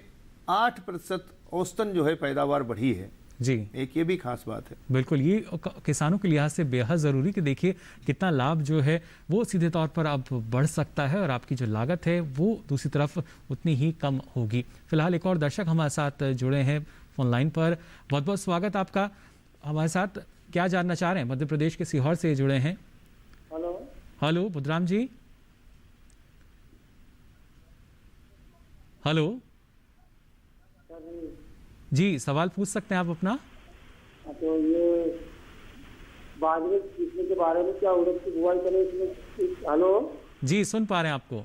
8% औसतन जो है पैदावार बढ़ी है जी। एक ये भी खास बात है। बिल्कुल, ये किसानों के लिहाज से बेहद ज़रूरी कि देखिए कितना लाभ जो है वो सीधे तौर पर अब बढ़ सकता है और आपकी जो लागत है वो दूसरी तरफ उतनी ही कम होगी। फिलहाल एक और दर्शक हमारे साथ जुड़े हैं फोन लाइन पर। बहुत बहुत स्वागत आपका हमारे साथ। क्या जानना चाह रहे हैं? मध्य प्रदेश के सीहोर से जुड़े हैं। हेलो बुधराम जी। हेलो जी, सवाल पूछ सकते हैं आप अपना। तो ये बाजरे किस्म के बारे में, क्या उड़द की बुआई करें इसमें? हेलो जी, सुन पा रहे हैं आपको।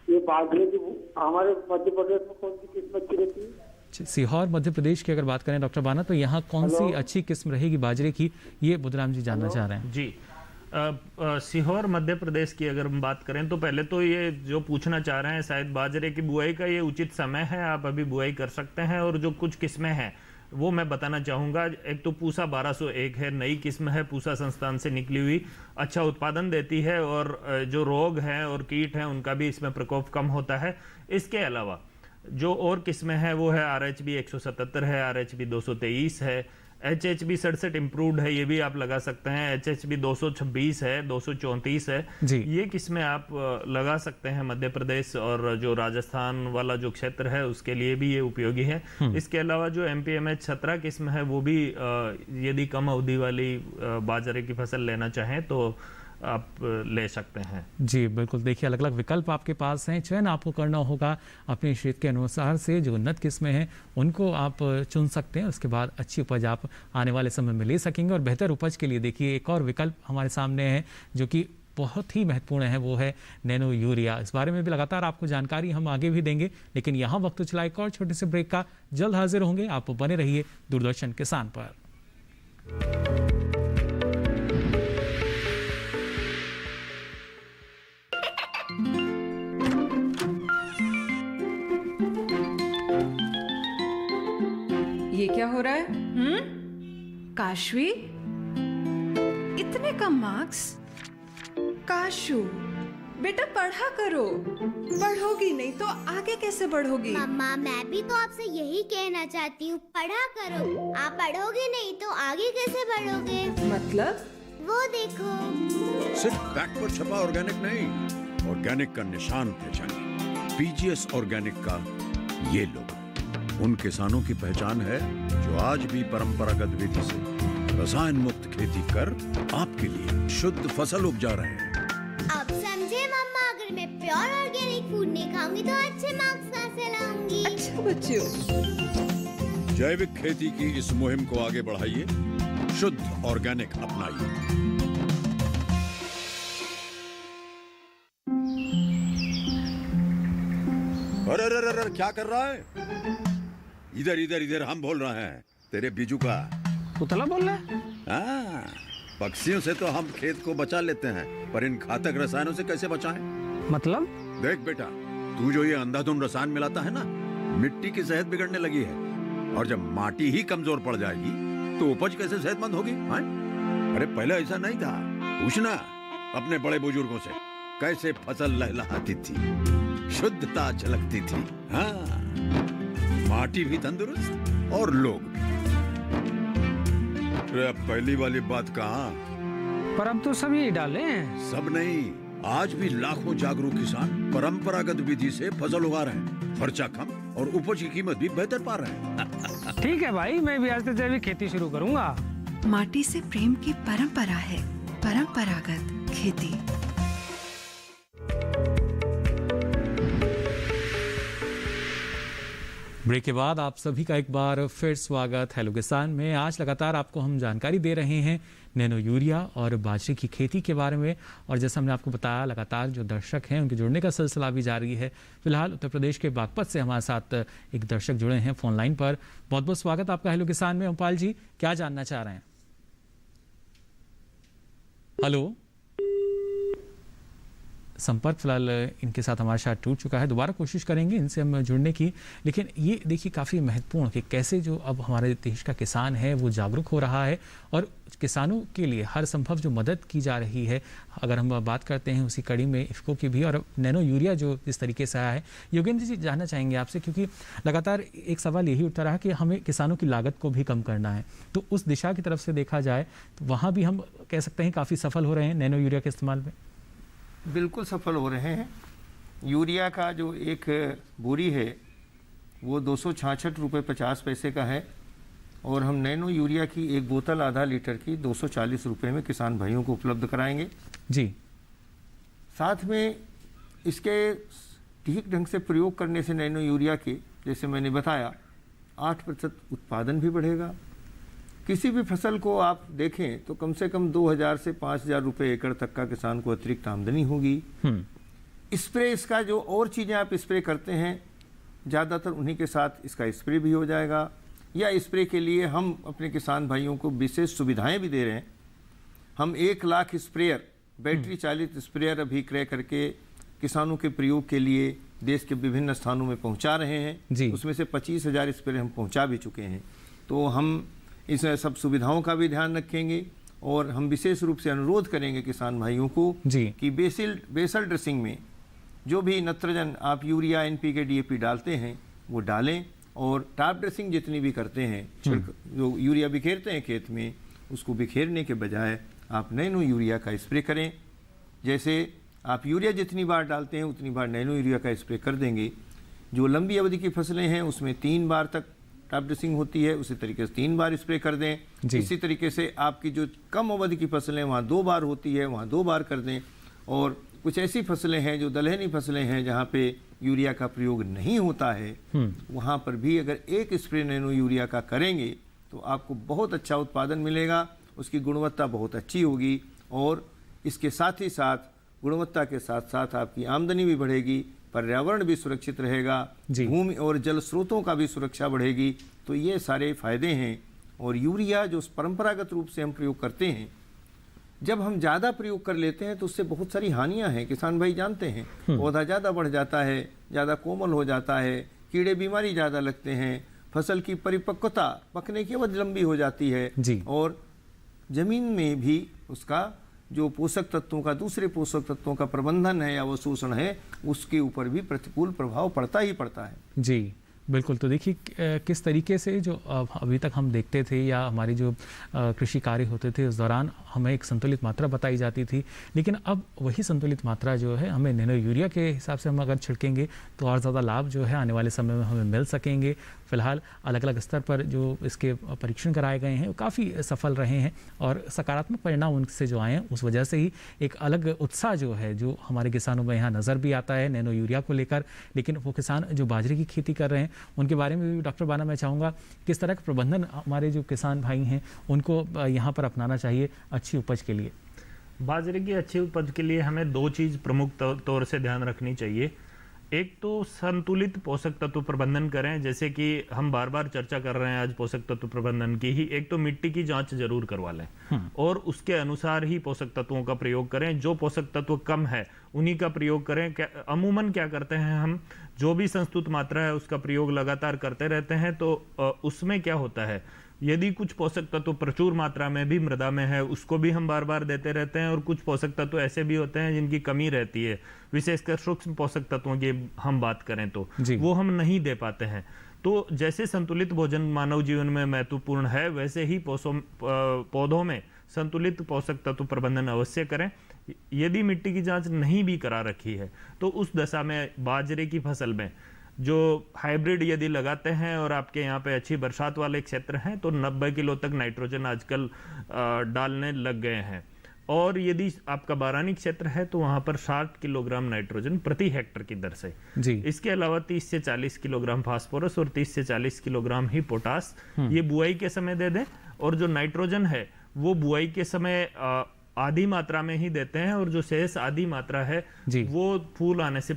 ये बाजरे की हमारे मध्य प्रदेश में कौन सी किस्म अच्छी रहती है? सीहोर मध्य प्रदेश की अगर बात करें डॉक्टर बाना, तो यहाँ कौन सी अच्छी किस्म रहेगी बाजरे की, ये बुधराम जी जानना चाह रहे हैं। जी, सीहोर मध्य प्रदेश की अगर हम बात करें तो पहले तो ये जो पूछना चाह रहे हैं शायद बाजरे की बुआई का ये उचित समय है, आप अभी बुआई कर सकते हैं। और जो कुछ किस्में हैं वो मैं बताना चाहूँगा। एक तो पूसा 1201 है, नई किस्म है, पूसा संस्थान से निकली हुई, अच्छा उत्पादन देती है और जो रोग हैं और कीट हैं उनका भी इसमें प्रकोप कम होता है। इसके अलावा जो और किस्में हैं वो है RHB 177 है, RHB 223 है, HHB 67 इम्प्रूव्ड है, ये भी आप लगा सकते हैं। HHB 226 है, 234 है, ये किस्में आप लगा सकते हैं। मध्य प्रदेश और जो राजस्थान वाला जो क्षेत्र है उसके लिए भी ये उपयोगी है। इसके अलावा जो MPMH 17 किस्म है वो भी यदि कम अवधि वाली बाजरे की फसल लेना चाहें तो आप ले सकते हैं। जी बिल्कुल, देखिए अलग अलग विकल्प आपके पास हैं, चयन आपको करना होगा अपने क्षेत्र के अनुसार से। जो उन्नत किस्में हैं उनको आप चुन सकते हैं, उसके बाद अच्छी उपज आप आने वाले समय में ले सकेंगे। और बेहतर उपज के लिए देखिए एक और विकल्प हमारे सामने है जो कि बहुत ही महत्वपूर्ण है, वो है नैनो यूरिया। इस बारे में भी लगातार आपको जानकारी हम आगे भी देंगे, लेकिन यहाँ वक्त चला एक और छोटे से ब्रेक का। जल्द हाजिर होंगे, आप बने रहिए दूरदर्शन किसान पर। ये क्या हो रहा है? काशवी, इतने कम मार्क्स? काशू बेटा पढ़ा करो, पढ़ोगी नहीं तो आगे कैसे बढ़ोगी? मम्मा मैं भी तो आपसे यही कहना चाहती हूँ, पढ़ा करो। आप पढ़ोगे नहीं तो आगे कैसे बढ़ोगे? मतलब? वो देखो, सिर्फ बैक पर छपा ऑर्गेनिक नहीं, ऑर्गेनिक का निशान पहचानिए। PGS ऑर्गेनिक का ये लोगो उन किसानों की पहचान है जो आज भी परंपरागत विधि से रसायन मुक्त खेती कर आपके लिए शुद्ध फसल उपजा रहे हैं। अब समझे मम्मा, अगर मैं प्योर ऑर्गेनिक फूड नहीं खाऊंगी तो अच्छे मार्क्स कहाँ से लाऊंगी? अच्छा बच्चों, जैविक खेती की इस मुहिम को आगे बढ़ाइए, शुद्ध ऑर्गेनिक अपनाइए। अरे अरे अरे क्या कर रहा है? इधर इधर इधर, हम बोल रहे हैं तेरे बीजू का। पुतला बोल रहा है? हाँ, पक्षियों से तो हम खेत को बचा लेते हैं, पर इन घातक रसायनों से कैसे बचाएं? मतलब? देख बेटा, तू जो ये अंधाधुंध रसायन मिलाता है ना, मिट्टी की सेहत बिगड़ने लगी है। और जब माटी ही कमजोर पड़ जाएगी तो उपज कैसे सेहतमंद होगी? हाँ? अरे पहले ऐसा नहीं था, पूछना अपने बड़े बुजुर्गों से, कैसे फसल लहलहाती थी, शुद्धता झलकती थी। हाँ, माटी भी तंदुरुस्त और लोग भी। अब पहली वाली बात कहाँ? पर अब तो सभी डाले हैं। सब नहीं, आज भी लाखों जागरूक किसान परंपरागत विधि से फसल उगा रहे हैं। खर्चा कम और उपज की कीमत भी बेहतर पा रहे हैं। ठीक है भाई, मैं भी आज से जैविक खेती शुरू करूंगा। माटी से प्रेम की परंपरा है। परंपरागत खेती। ब्रेक के बाद आप सभी का एक बार फिर स्वागत हेलो किसान में। आज लगातार आपको हम जानकारी दे रहे हैं नैनो यूरिया और बाजरे की खेती के बारे में। और जैसा हमने आपको बताया, लगातार जो दर्शक हैं उनके जुड़ने का सिलसिला भी जारी है। फिलहाल उत्तर प्रदेश के बागपत से हमारे साथ एक दर्शक जुड़े हैं फोन लाइन पर। बहुत बहुत स्वागत आपका हेलो किसान में। ओमपाल जी, क्या जानना चाह रहे हैं? हेलो, संपर्क फिलहाल इनके साथ हमारे साथ टूट चुका है। दोबारा कोशिश करेंगे इनसे हम जुड़ने की। लेकिन ये देखिए काफ़ी महत्वपूर्ण कि कैसे जो अब हमारे देश का किसान है वो जागरूक हो रहा है और किसानों के लिए हर संभव जो मदद की जा रही है। अगर हम बात करते हैं उसी कड़ी में इफ़को की भी और नैनो यूरिया जो जिस तरीके से आया है, योगेंद्र जी जानना चाहेंगे आपसे, क्योंकि लगातार एक सवाल यही उठता रहा कि हमें किसानों की लागत को भी कम करना है। तो उस दिशा की तरफ से देखा जाए तो वहाँ भी हम कह सकते हैं काफ़ी सफल हो रहे हैं नैनो यूरिया के इस्तेमाल में। बिल्कुल सफल हो रहे हैं। यूरिया का जो एक बोरी है वो 266 रुपये 50 पैसे का है और हम नैनो यूरिया की एक बोतल आधा लीटर की 240 रुपये में किसान भाइयों को उपलब्ध कराएंगे जी। साथ में इसके ठीक ढंग से प्रयोग करने से नैनो यूरिया के, जैसे मैंने बताया, 8% उत्पादन भी बढ़ेगा। किसी भी फसल को आप देखें तो कम से कम 2000 से 5000 रुपये एकड़ तक का किसान को अतिरिक्त आमदनी होगी। स्प्रे इसका जो और चीज़ें आप स्प्रे करते हैं ज़्यादातर उन्हीं के साथ इसका स्प्रे भी हो जाएगा। या स्प्रे के लिए हम अपने किसान भाइयों को विशेष सुविधाएं भी दे रहे हैं। हम 1 लाख स्प्रेयर, बैटरी चालित स्प्रेयर अभी क्रय करके किसानों के प्रयोग के लिए देश के विभिन्न स्थानों में पहुंचा रहे हैं। उसमें से 25,000 स्प्रे हम पहुंचा भी चुके हैं। तो हम इस सब सुविधाओं का भी ध्यान रखेंगे और हम विशेष रूप से अनुरोध करेंगे किसान भाइयों को कि बेसल ड्रेसिंग में जो भी नत्रजन आप यूरिया, NPK, DAP डालते हैं वो डालें और टॉप ड्रेसिंग जितनी भी करते हैं, जो यूरिया बिखेरते हैं खेत में, उसको बिखेरने के बजाय आप नैनो यूरिया का स्प्रे करें। जैसे आप यूरिया जितनी बार डालते हैं उतनी बार नैनो यूरिया का स्प्रे कर देंगे। जो लंबी अवधि की फसलें हैं उसमें 3 बार तक टॉप ड्रेसिंग होती है, उसी तरीके से 3 बार स्प्रे कर दें। इसी तरीके से आपकी जो कम अवधि की फसलें वहाँ 2 बार होती है, वहाँ 2 बार कर दें। और कुछ ऐसी फसलें हैं जो दलहनी फसलें हैं जहाँ पे यूरिया का प्रयोग नहीं होता है, वहाँ पर भी अगर 1 स्प्रे नैनो यूरिया का करेंगे तो आपको बहुत अच्छा उत्पादन मिलेगा, उसकी गुणवत्ता बहुत अच्छी होगी और इसके साथ ही साथ गुणवत्ता के साथ साथ आपकी आमदनी भी बढ़ेगी, पर्यावरण भी सुरक्षित रहेगा, भूमि और जल स्रोतों का भी सुरक्षा बढ़ेगी। तो ये सारे फायदे हैं। और यूरिया जो परंपरागत रूप से हम प्रयोग करते हैं, जब हम ज़्यादा प्रयोग कर लेते हैं तो उससे बहुत सारी हानियां हैं। किसान भाई जानते हैं, पौधा ज़्यादा बढ़ जाता है, ज़्यादा कोमल हो जाता है, कीड़े बीमारी ज़्यादा लगते हैं, फसल की परिपक्वता, पकने की अवधि लंबी हो जाती है और ज़मीन में भी उसका जो पोषक तत्वों का, दूसरे पोषक तत्वों का प्रबंधन है या वो शोषण है, उसके ऊपर भी प्रतिकूल प्रभाव पड़ता ही पड़ता है। जी बिल्कुल। तो देखिए किस तरीके से जो अभी तक हम देखते थे या हमारी जो कृषि कार्य होते थे उस दौरान हमें एक संतुलित मात्रा बताई जाती थी, लेकिन अब वही संतुलित मात्रा जो है हमें नैनो यूरिया के हिसाब से हम अगर छिड़केंगे तो और ज़्यादा लाभ जो है आने वाले समय में हमें मिल सकेंगे। फिलहाल अलग अलग स्तर पर जो इसके परीक्षण कराए गए हैं वो काफ़ी सफल रहे हैं और सकारात्मक परिणाम उनसे जो आए हैं उस वजह से ही एक अलग उत्साह जो है जो हमारे किसानों में यहाँ नज़र भी आता है नैनो यूरिया को लेकर। लेकिन वो किसान जो बाजरे की खेती कर रहे हैं उनके बारे में भी डॉक्टर बाना मैं चाहूँगा किस तरह का प्रबंधन हमारे जो किसान भाई हैं उनको यहाँ पर अपनाना चाहिए अच्छी उपज के लिए। बाजरे की अच्छी उपज के लिए हमें 2 चीज़ प्रमुख तौर से ध्यान रखनी चाहिए। एक तो संतुलित पोषक तत्व प्रबंधन करें, जैसे कि हम बार बार चर्चा कर रहे हैं आज पोषक तत्व प्रबंधन की ही। एक तो मिट्टी की जांच जरूर करवा लें और उसके अनुसार ही पोषक तत्वों का प्रयोग करें। जो पोषक तत्व कम है उन्हीं का प्रयोग करें। अमूमन क्या करते हैं हम, जो भी संस्तुत मात्रा है उसका प्रयोग लगातार करते रहते हैं, तो उसमें क्या होता है, यदि कुछ पोषक तत्व प्रचुर मात्रा में भी मृदा में है उसको भी हम बार बार देते रहते हैं और कुछ पोषक तत्व ऐसे भी होते हैं जिनकी कमी रहती है, विशेषकर सूक्ष्म पोषक तत्वों की हम बात करें तो वो हम नहीं दे पाते हैं। तो जैसे संतुलित भोजन मानव जीवन में महत्वपूर्ण है, वैसे ही पौधों में संतुलित पोषक तत्व प्रबंधन अवश्य करें। यदि मिट्टी की जांच नहीं भी करा रखी है तो उस दशा में बाजरे की फसल में जो हाइब्रिड यदि लगाते हैं और आपके यहाँ पे अच्छी बरसात वाले क्षेत्र हैं तो 90 किलो तक नाइट्रोजन आजकल डालने लग गए हैं। और यदि आपका बारानी क्षेत्र है तो वहां पर 60 किलोग्राम नाइट्रोजन प्रति हेक्टर की दर से जी। इसके अलावा 30 से 40 किलोग्राम फास्फोरस और 30 से 40 किलोग्राम ही पोटास ये बुआई के समय दे दें। और जो नाइट्रोजन है वो बुआई के समय आधी मात्रा में ही देते हैं और जो शेष आधी मात्रा है वो फूल आने से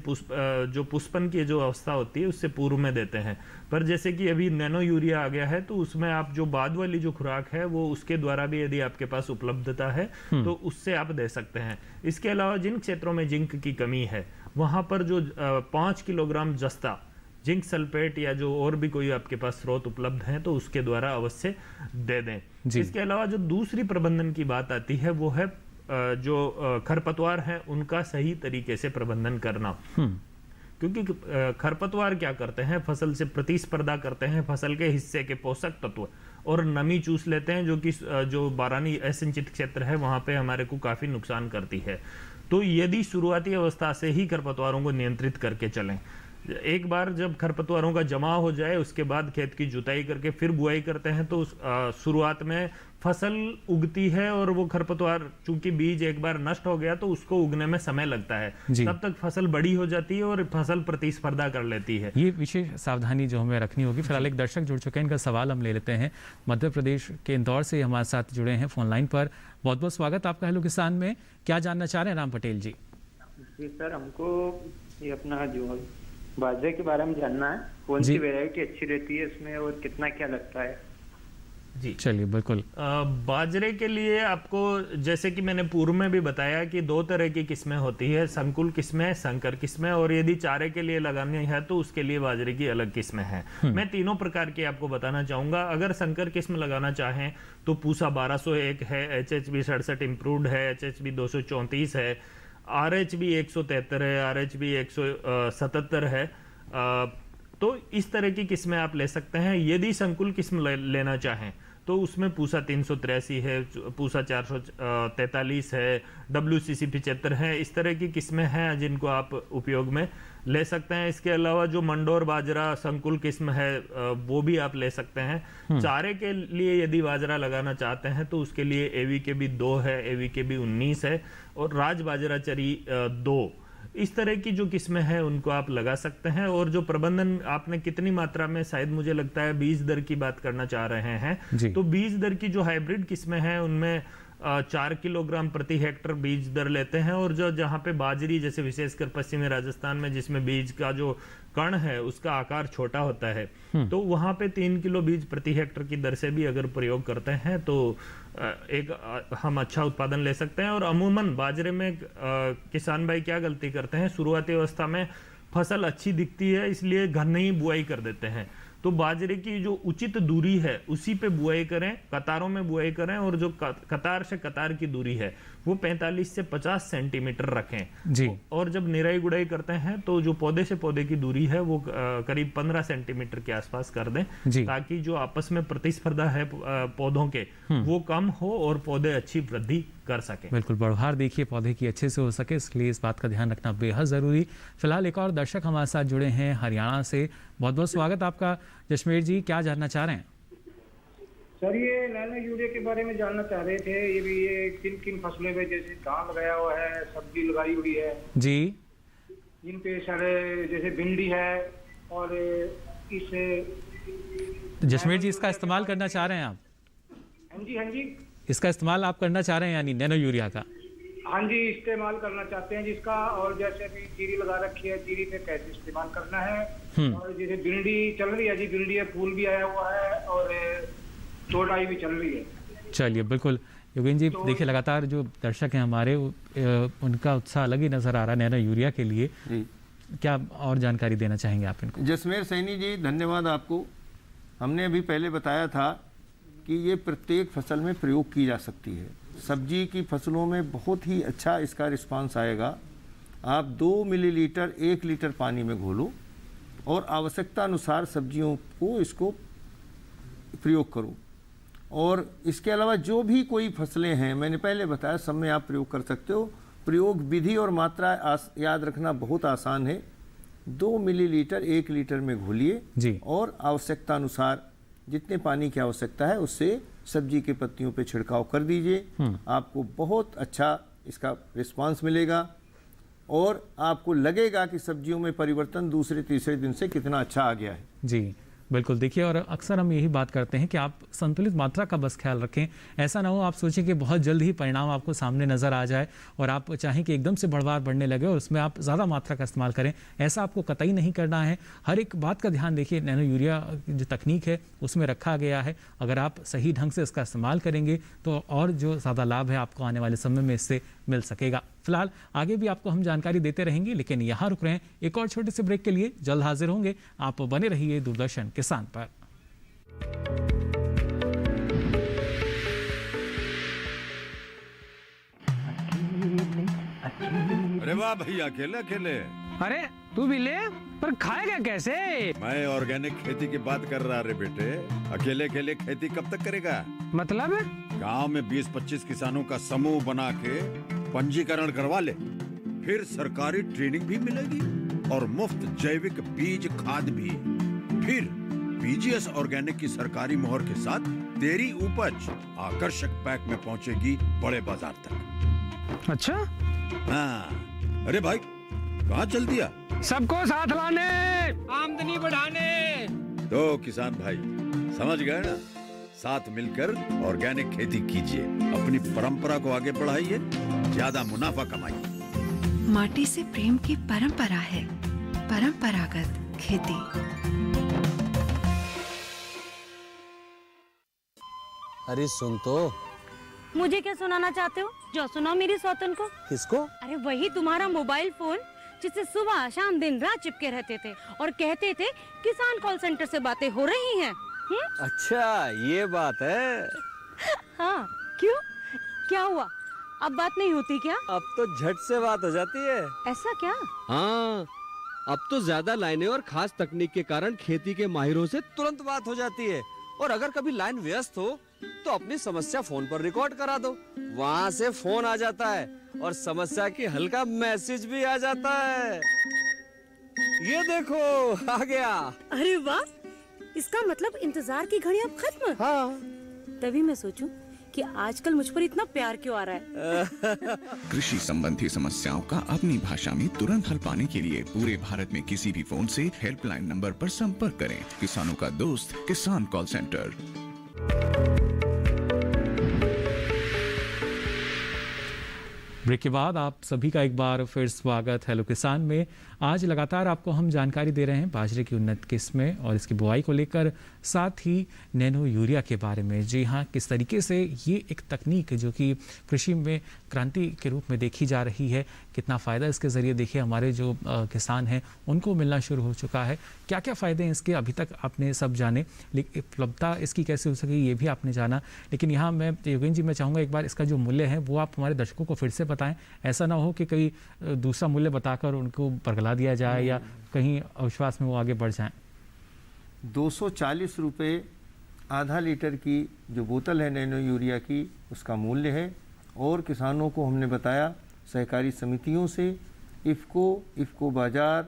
जो पुष्पन की जो अवस्था होती है उससे पूर्व में देते हैं। पर जैसे कि अभी नैनो यूरिया आ गया है तो उसमें आप जो बाद वाली जो खुराक है वो उसके द्वारा भी यदि आपके पास उपलब्धता है तो उससे आप दे सकते हैं। इसके अलावा जिन क्षेत्रों में जिंक की कमी है वहां पर जो 5 किलोग्राम जस्ता जिंक सल्फेट या जो और भी कोई आपके पास स्रोत उपलब्ध है तो उसके द्वारा अवश्य दे दें। इसके अलावा जो दूसरी प्रबंधन की बात आती है वो है जो खरपतवार है उनका सही तरीके से प्रबंधन करना। क्योंकि खरपतवार क्या करते हैं, फसल से प्रतिस्पर्धा करते हैं, फसल के हिस्से के पोषक तत्व और नमी चूस लेते हैं, जो कि जो बारानी असिंचित क्षेत्र है वहां पे हमारे को काफी नुकसान करती है। तो यदि शुरुआती अवस्था से ही खरपतवारों को नियंत्रित करके चलें, एक बार जब खरपतवारों का जमा हो जाए उसके बाद खेत की जुताई करके फिर बुआई करते हैं तो शुरुआत में फसल उगती है और वो खरपतवार चूंकि बीज एक बार नष्ट हो गया तो उसको उगने में समय लगता है, तब तक फसल बड़ी हो जाती है और फसल प्रतिस्पर्धा कर लेती है। ये विशेष सावधानी जो हमें रखनी होगी। फिलहाल एक दर्शक जुड़ चुके हैं, इनका सवाल हम ले लेते हैं। मध्य प्रदेश के इंदौर से हमारे साथ जुड़े हैं फोन लाइन पर। बहुत बहुत स्वागत आपका हेलो किसान में। क्या जानना चाह रहे हैं राम पटेल जी? जी सर, हमको ये अपना जो बाजरे के बारे में जानना है, कौन सी वैरायटी अच्छी रहती है इसमें और कितना क्या लगता है? जी चलिए बिल्कुल। बाजरे के लिए आपको जैसे कि मैंने पूर्व में भी बताया कि 2 तरह की किस्में होती है, संकुल किस्में, संकर किस्में, और यदि चारे के लिए लगानी है तो उसके लिए बाजरे की अलग किस्में हैं। मैं तीनों प्रकार की आपको बताना चाहूंगा। अगर संकर किस्म लगाना चाहें तो पूसा 1201 है, HHB 67 इम्प्रूव्ड है, HHB 234 है, RHB 173 है, RHB 177 है। तो इस तरह की किस्में आप ले सकते हैं। यदि संकुल किस्म लेना चाहें तो उसमें पूसा 383 है, पूसा 443 है, WCC 75 है। इस तरह की किस्में हैं जिनको आप उपयोग में ले सकते हैं। इसके अलावा जो मंडोर बाजरा संकुल किस्म है वो भी आप ले सकते हैं। चारे के लिए यदि बाजरा लगाना चाहते हैं तो उसके लिए AVKB 2 है, AVKB 19 है और राज बाजरा चरी 2। इस तरह की जो किस्में हैं उनको आप लगा सकते हैं। और जो प्रबंधन आपने कितनी मात्रा में, शायद मुझे लगता है बीज दर की बात करना चाह रहे हैं, तो बीज दर की जो हाइब्रिड किस्में हैं उनमें 4 किलोग्राम प्रति हेक्टर बीज दर लेते हैं। और जो जहाँ पे बाजरी जैसे विशेषकर पश्चिमी राजस्थान में जिसमें बीज का जो कण है उसका आकार छोटा होता है तो वहाँ पे 3 किलो बीज प्रति हेक्टर की दर से भी अगर प्रयोग करते हैं तो एक हम अच्छा उत्पादन ले सकते हैं। और अमूमन बाजरे में किसान भाई क्या गलती करते हैं, शुरुआती अवस्था में फसल अच्छी दिखती है इसलिए घन ही बुआई कर देते हैं। तो बाजरे की जो उचित दूरी है उसी पे बुआई करें, कतारों में बुआई करें और जो कतार से कतार की दूरी है वो 45 से 50 सेंटीमीटर रखें जी। और जब निराई गुड़ाई करते हैं तो जो पौधे से पौधे की दूरी है वो करीब 15 सेंटीमीटर के आसपास कर दें ताकि जो आपस में प्रतिस्पर्धा है पौधों के वो कम हो और पौधे अच्छी वृद्धि कर सके। बिल्कुल, बढ़वार देखिए पौधे की अच्छे से हो सके, इसलिए इस बात का ध्यान रखना बेहद जरूरी। फिलहाल एक और दर्शक हमारे साथ जुड़े हैं हरियाणा से। बहुत बहुत स्वागत आपका जशमेर जी, क्या जानना चाह रहे हैं? सर ये नैनो यूरिया के बारे में जानना चाह रहे थे। ये भी ये किन किन फसलों में, जैसे धान लगाया हुआ है, सब्जी लगाई हुई है जी, इन पे सारे जैसे भिंडी है और इस जशमेर जी इसका इस्तेमाल करना चाह रहे हैं आप? हाँ जी, हाँ जी, इसका इस्तेमाल आप करना चाह रहे हैं यानी नैनो यूरिया का? हाँ जी, इस्तेमाल करना चाहते हैं जिसका। और जैसे भी जीरी लगा रखी है, जीरी पे कैसे इस्तेमाल करना है। और जैसे भिंडी चल रही है जी, भिंडी है, फूल भी आया हुआ है और चौड़ाई भी चल रही है। चलिए बिल्कुल योगेन जी, तो देखिए लगातार जो दर्शक हैं हमारे उनका उत्साह अलग ही नजर आ रहा है नैनो यूरिया के लिए। क्या और जानकारी देना चाहेंगे आप इनको? जसमेर सैनी जी धन्यवाद आपको। हमने अभी पहले बताया था कि ये प्रत्येक फसल में प्रयोग की जा सकती है। सब्जी की फसलों में बहुत ही अच्छा इसका रिस्पांस आएगा। आप 2 मिलीलीटर 1 लीटर पानी में घोलो और आवश्यकता अनुसार सब्जियों को इसको प्रयोग करो। और इसके अलावा जो भी कोई फसलें हैं, मैंने पहले बताया, सब में आप प्रयोग कर सकते हो। प्रयोग विधि और मात्रा याद रखना बहुत आसान है। 2 मिलीलीटर 1 लीटर में घोलिए जी। और आवश्यकता अनुसार जितने पानी की आवश्यकता है उससे सब्जी के पत्तियों पे छिड़काव कर दीजिए। आपको बहुत अच्छा इसका रिस्पांस मिलेगा और आपको लगेगा कि सब्जियों में परिवर्तन दूसरे तीसरे दिन से कितना अच्छा आ गया है। जी बिल्कुल, देखिए, और अक्सर हम यही बात करते हैं कि आप संतुलित मात्रा का बस ख्याल रखें। ऐसा ना हो आप सोचें कि बहुत जल्द ही परिणाम आपको सामने नज़र आ जाए और आप चाहें कि एकदम से बढ़वार बढ़ने लगे और उसमें आप ज़्यादा मात्रा का इस्तेमाल करें। ऐसा आपको कतई नहीं करना है। हर एक बात का ध्यान देखिए, नैनो यूरिया जो तकनीक है उसमें रखा गया है। अगर आप सही ढंग से इसका इस्तेमाल करेंगे तो और जो ज़्यादा लाभ है आपको आने वाले समय में इससे मिल सकेगा। फिलहाल आगे भी आपको हम जानकारी देते रहेंगे, लेकिन यहाँ रुक रहे हैं एक और छोटे से ब्रेक के लिए। जल्द हाजिर होंगे, आप बने रहिए दूरदर्शन किसान पर। अरे वाह भैया, अकेले अकेले। अरे तू भी ले, पर खाएगा कैसे? मैं ऑर्गेनिक खेती की बात कर रहा रे बेटे। अकेले अकेले खेती कब तक करेगा? मतलब गांव में 20-25 किसानों का समूह बना के पंजीकरण करवा ले, फिर सरकारी ट्रेनिंग भी मिलेगी और मुफ्त जैविक बीज खाद भी। फिर पीजीएस ऑर्गेनिक की सरकारी मोहर के साथ तेरी उपज आकर्षक पैक में पहुंचेगी बड़े बाजार तक। अच्छा? हाँ। अरे भाई कहाँ चल दिया? सबको साथ लाने, आमदनी बढ़ाने। तो किसान भाई समझ गए ना? साथ मिलकर ऑर्गेनिक खेती कीजिए, अपनी परंपरा को आगे बढ़ाइए, ज्यादा मुनाफा कमाइए। माटी से प्रेम की परंपरा है परंपरागत खेती। अरे सुन तो। मुझे क्या सुनाना चाहते हो? जो सुनाओ मेरी सौतन को। किसको? अरे वही तुम्हारा मोबाइल फोन जिससे सुबह शाम दिन रात चिपके रहते थे और कहते थे किसान कॉल सेंटर से बातें हो रही हैं। अच्छा ये बात है। हाँ क्यों, क्या हुआ? अब बात नहीं होती क्या? अब तो झट से बात हो जाती है। ऐसा क्या? हाँ, अब तो ज्यादा लाइनें और खास तकनीक के कारण खेती के माहिरों से तुरंत बात हो जाती है। और अगर कभी लाइन व्यस्त हो तो अपनी समस्या फोन पर रिकॉर्ड करा दो, वहाँ से फोन आ जाता है और समस्या की हल का मैसेज भी आ जाता है। ये देखो आ गया। अरे वाह, इसका मतलब इंतजार की घड़ी अब खत्म। हाँ। तभी मैं सोचूं कि आजकल मुझ पर इतना प्यार क्यों आ रहा है। कृषि संबंधी समस्याओं का अपनी भाषा में तुरंत हल पाने के लिए पूरे भारत में किसी भी फोन से हेल्पलाइन नंबर पर संपर्क करें। किसानों का दोस्त किसान कॉल सेंटर। ब्रेक के बाद आप सभी का एक बार फिर स्वागत हेलो किसान में। आज लगातार आपको हम जानकारी दे रहे हैं बाजरे की उन्नत किस्में और इसकी बुआई को लेकर, साथ ही नैनो यूरिया के बारे में। जी हाँ, किस तरीके से ये एक तकनीक जो कि कृषि में क्रांति के रूप में देखी जा रही है, कितना फ़ायदा इसके ज़रिए देखिए हमारे जो किसान हैं उनको मिलना शुरू हो चुका है। क्या क्या फ़ायदे हैं इसके अभी तक आपने सब जाने, लेकिन उपलब्धता इसकी कैसे हो सके ये भी आपने जाना। लेकिन यहाँ मैं योगेंद्र जी मैं चाहूँगा एक बार इसका जो मूल्य है वो आप हमारे दर्शकों को फिर से बताएं। ऐसा ना हो कि कहीं दूसरा मूल्य बताकर उनको बरगला दिया जाए या कहीं अविश्वास में वो आगे बढ़ जाएं। 240 रुपये आधा लीटर की जो बोतल है नैनो यूरिया की, उसका मूल्य है। और किसानों को हमने बताया सहकारी समितियों से इफ़को बाज़ार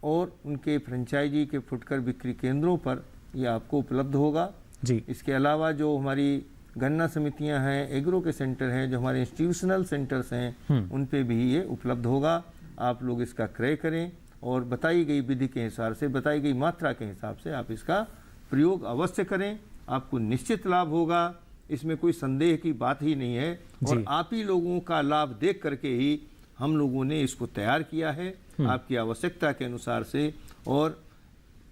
और उनके फ्रेंचाइजी के फुटकर बिक्री केंद्रों पर ये आपको उपलब्ध होगा जी। इसके अलावा जो हमारी गन्ना समितियां हैं, एग्रो के सेंटर हैं, जो हमारे इंस्टीट्यूशनल सेंटर्स हैं, उन पे भी ये उपलब्ध होगा। आप लोग इसका क्रय करें और बताई गई विधि के हिसाब से, बताई गई मात्रा के हिसाब से आप इसका प्रयोग अवश्य करें। आपको निश्चित लाभ होगा, इसमें कोई संदेह की बात ही नहीं है। और आप ही लोगों का लाभ देख करके ही हम लोगों ने इसको तैयार किया है आपकी आवश्यकता के अनुसार से। और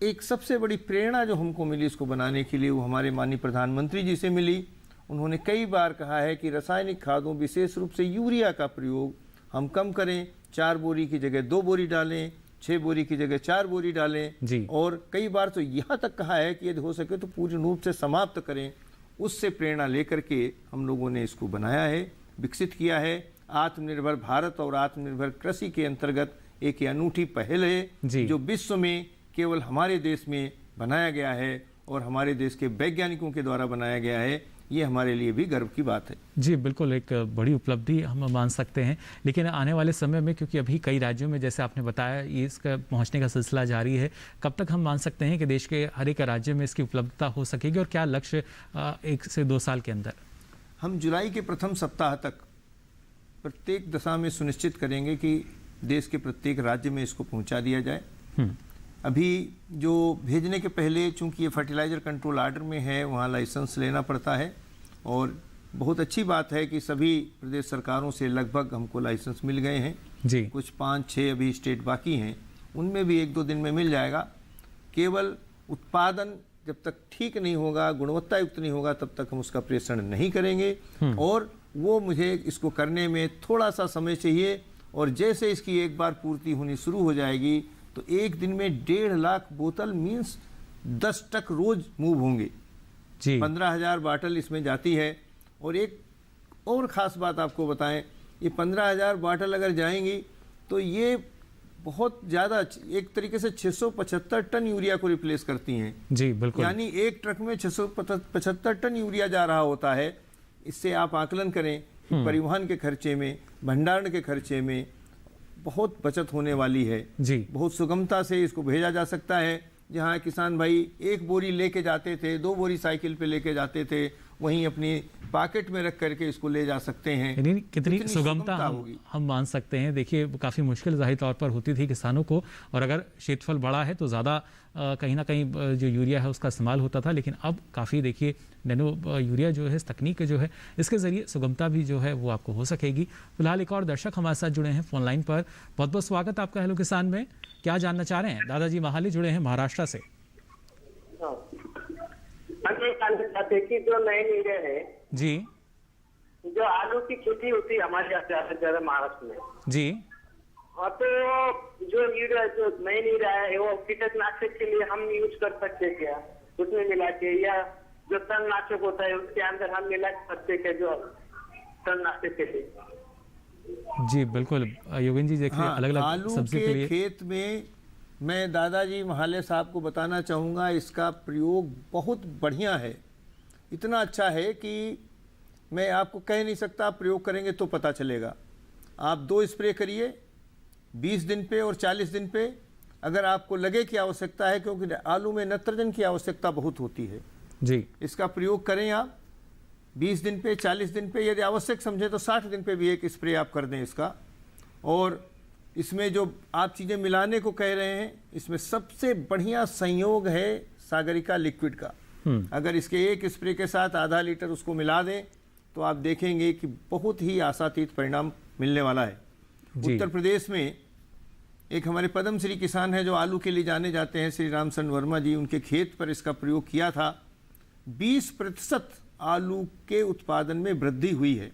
एक सबसे बड़ी प्रेरणा जो हमको मिली इसको बनाने के लिए वो हमारे माननीय प्रधानमंत्री जी से मिली। उन्होंने कई बार कहा है कि रासायनिक खादों, विशेष रूप से यूरिया का प्रयोग हम कम करें, 4 बोरी की जगह 2 बोरी डालें, 6 बोरी की जगह 4 बोरी डालें। और कई बार तो यहाँ तक कहा है कि यदि हो सके तो पूर्ण रूप से समाप्त करें। उससे प्रेरणा लेकर के हम लोगों ने इसको बनाया है, विकसित किया है। आत्मनिर्भर भारत और आत्मनिर्भर कृषि के अंतर्गत एक अनूठी पहल है जो विश्व में केवल हमारे देश में बनाया गया है और हमारे देश के वैज्ञानिकों के द्वारा बनाया गया है। ये हमारे लिए भी गर्व की बात है। जी बिल्कुल, एक बड़ी उपलब्धि हम मान सकते हैं। लेकिन आने वाले समय में, क्योंकि अभी कई राज्यों में जैसे आपने बताया ये इसका पहुंचने का सिलसिला जारी है, कब तक हम मान सकते हैं कि देश के हर एक राज्य में इसकी उपलब्धता हो सकेगी और क्या लक्ष्य 1 से 2 साल के अंदर? हम जुलाई के प्रथम सप्ताह तक प्रत्येक दशा में सुनिश्चित करेंगे कि देश के प्रत्येक राज्य में इसको पहुंचा दिया जाए। अभी जो भेजने के पहले, चूंकि ये फर्टिलाइजर कंट्रोल ऑर्डर में है, वहाँ लाइसेंस लेना पड़ता है और बहुत अच्छी बात है कि सभी प्रदेश सरकारों से लगभग हमको लाइसेंस मिल गए हैं जी। कुछ 5-6 अभी स्टेट बाकी हैं, उनमें भी 1-2 दिन में मिल जाएगा। केवल उत्पादन जब तक ठीक नहीं होगा, गुणवत्ता युक्त नहीं होगा, तब तक हम उसका प्रेषण नहीं करेंगे और वो मुझे इसको करने में थोड़ा सा समय चाहिए और जैसे इसकी एक बार पूर्ति होनी शुरू हो जाएगी तो एक दिन में 1.5 लाख बोतल मीन्स 10 ट्रक रोज मूव होंगे जी। 15,000 बाटल इसमें जाती है। और एक और ख़ास बात आपको बताएं, ये 15,000 बाटल अगर जाएंगी तो ये बहुत ज़्यादा, एक तरीके से 675 टन यूरिया को रिप्लेस करती हैं जी बिल्कुल। यानी एक ट्रक में 675 टन यूरिया जा रहा होता है। इससे आप आकलन करें कि परिवहन के खर्चे में, भंडारण के खर्चे में बहुत बचत होने वाली है जी। बहुत सुगमता से इसको भेजा जा सकता है। जहाँ किसान भाई 1 बोरी लेके जाते थे, 2 बोरी साइकिल पे लेके जाते थे, वहीं अपनी पॉकेट में रख करके इसको ले जा सकते हैं। कितनी सुगमता हम मान सकते हैं। देखिए काफ़ी मुश्किल ज़ाहिर तौर पर होती थी किसानों को, और अगर क्षेत्रफल बड़ा है तो ज़्यादा कहीं ना कहीं जो यूरिया है उसका इस्तेमाल होता था, लेकिन अब काफ़ी देखिए नैनो यूरिया जो है, तकनीक जो है, इसके ज़रिए सुगमता भी जो है वो आपको हो सकेगी। फिलहाल एक और दर्शक हमारे साथ जुड़े हैं फ़ोन लाइन पर। बहुत बहुत स्वागत आपका हेलो किसान में। क्या जानना चाह रहे हैं? दादाजी महाली जुड़े हैं महाराष्ट्र से। कि जो नए नीरे है जी, जो आलू की खेती होती है हमारे यहाँ ज्यादा से ज्यादा महाराष्ट्र में जी, हाँ, तो जो यूरिया जो नए नीरा है वो कीटनाशक के लिए हम यूज कर सकते हैं क्या उसमें मिला के, या जो तणनाशक होता है उसके अंदर हम मिला सकते क्या जो तणनाशक के लिए? जी बिल्कुल योगेन जी, देखिए अलग अलग आलू के खेत में मैं दादाजी महाले साहब को बताना चाहूँगा, इसका प्रयोग बहुत बढ़िया है। इतना अच्छा है कि मैं आपको कह नहीं सकता, आप प्रयोग करेंगे तो पता चलेगा। आप 2 स्प्रे करिए 20 दिन पे और 40 दिन पे, अगर आपको लगे कि आवश्यकता है, क्योंकि आलू में नाइट्रोजन की आवश्यकता बहुत होती है जी, इसका प्रयोग करें आप 20 दिन पे, 40 दिन पे, यदि आवश्यक समझे तो 60 दिन पे भी एक स्प्रे आप कर दें इसका। और इसमें जो आप चीज़ें मिलाने को कह रहे हैं, इसमें सबसे बढ़िया संयोग है सागरिका लिक्विड का। अगर इसके एक स्प्रे के साथ आधा लीटर उसको मिला दें तो आप देखेंगे कि बहुत ही आशातीत परिणाम मिलने वाला है। उत्तर प्रदेश में एक हमारे पद्मश्री किसान हैं जो आलू के लिए जाने जाते हैं, श्री रामचंद्र वर्मा जी, उनके खेत पर इसका प्रयोग किया था। 20% आलू के उत्पादन में वृद्धि हुई है।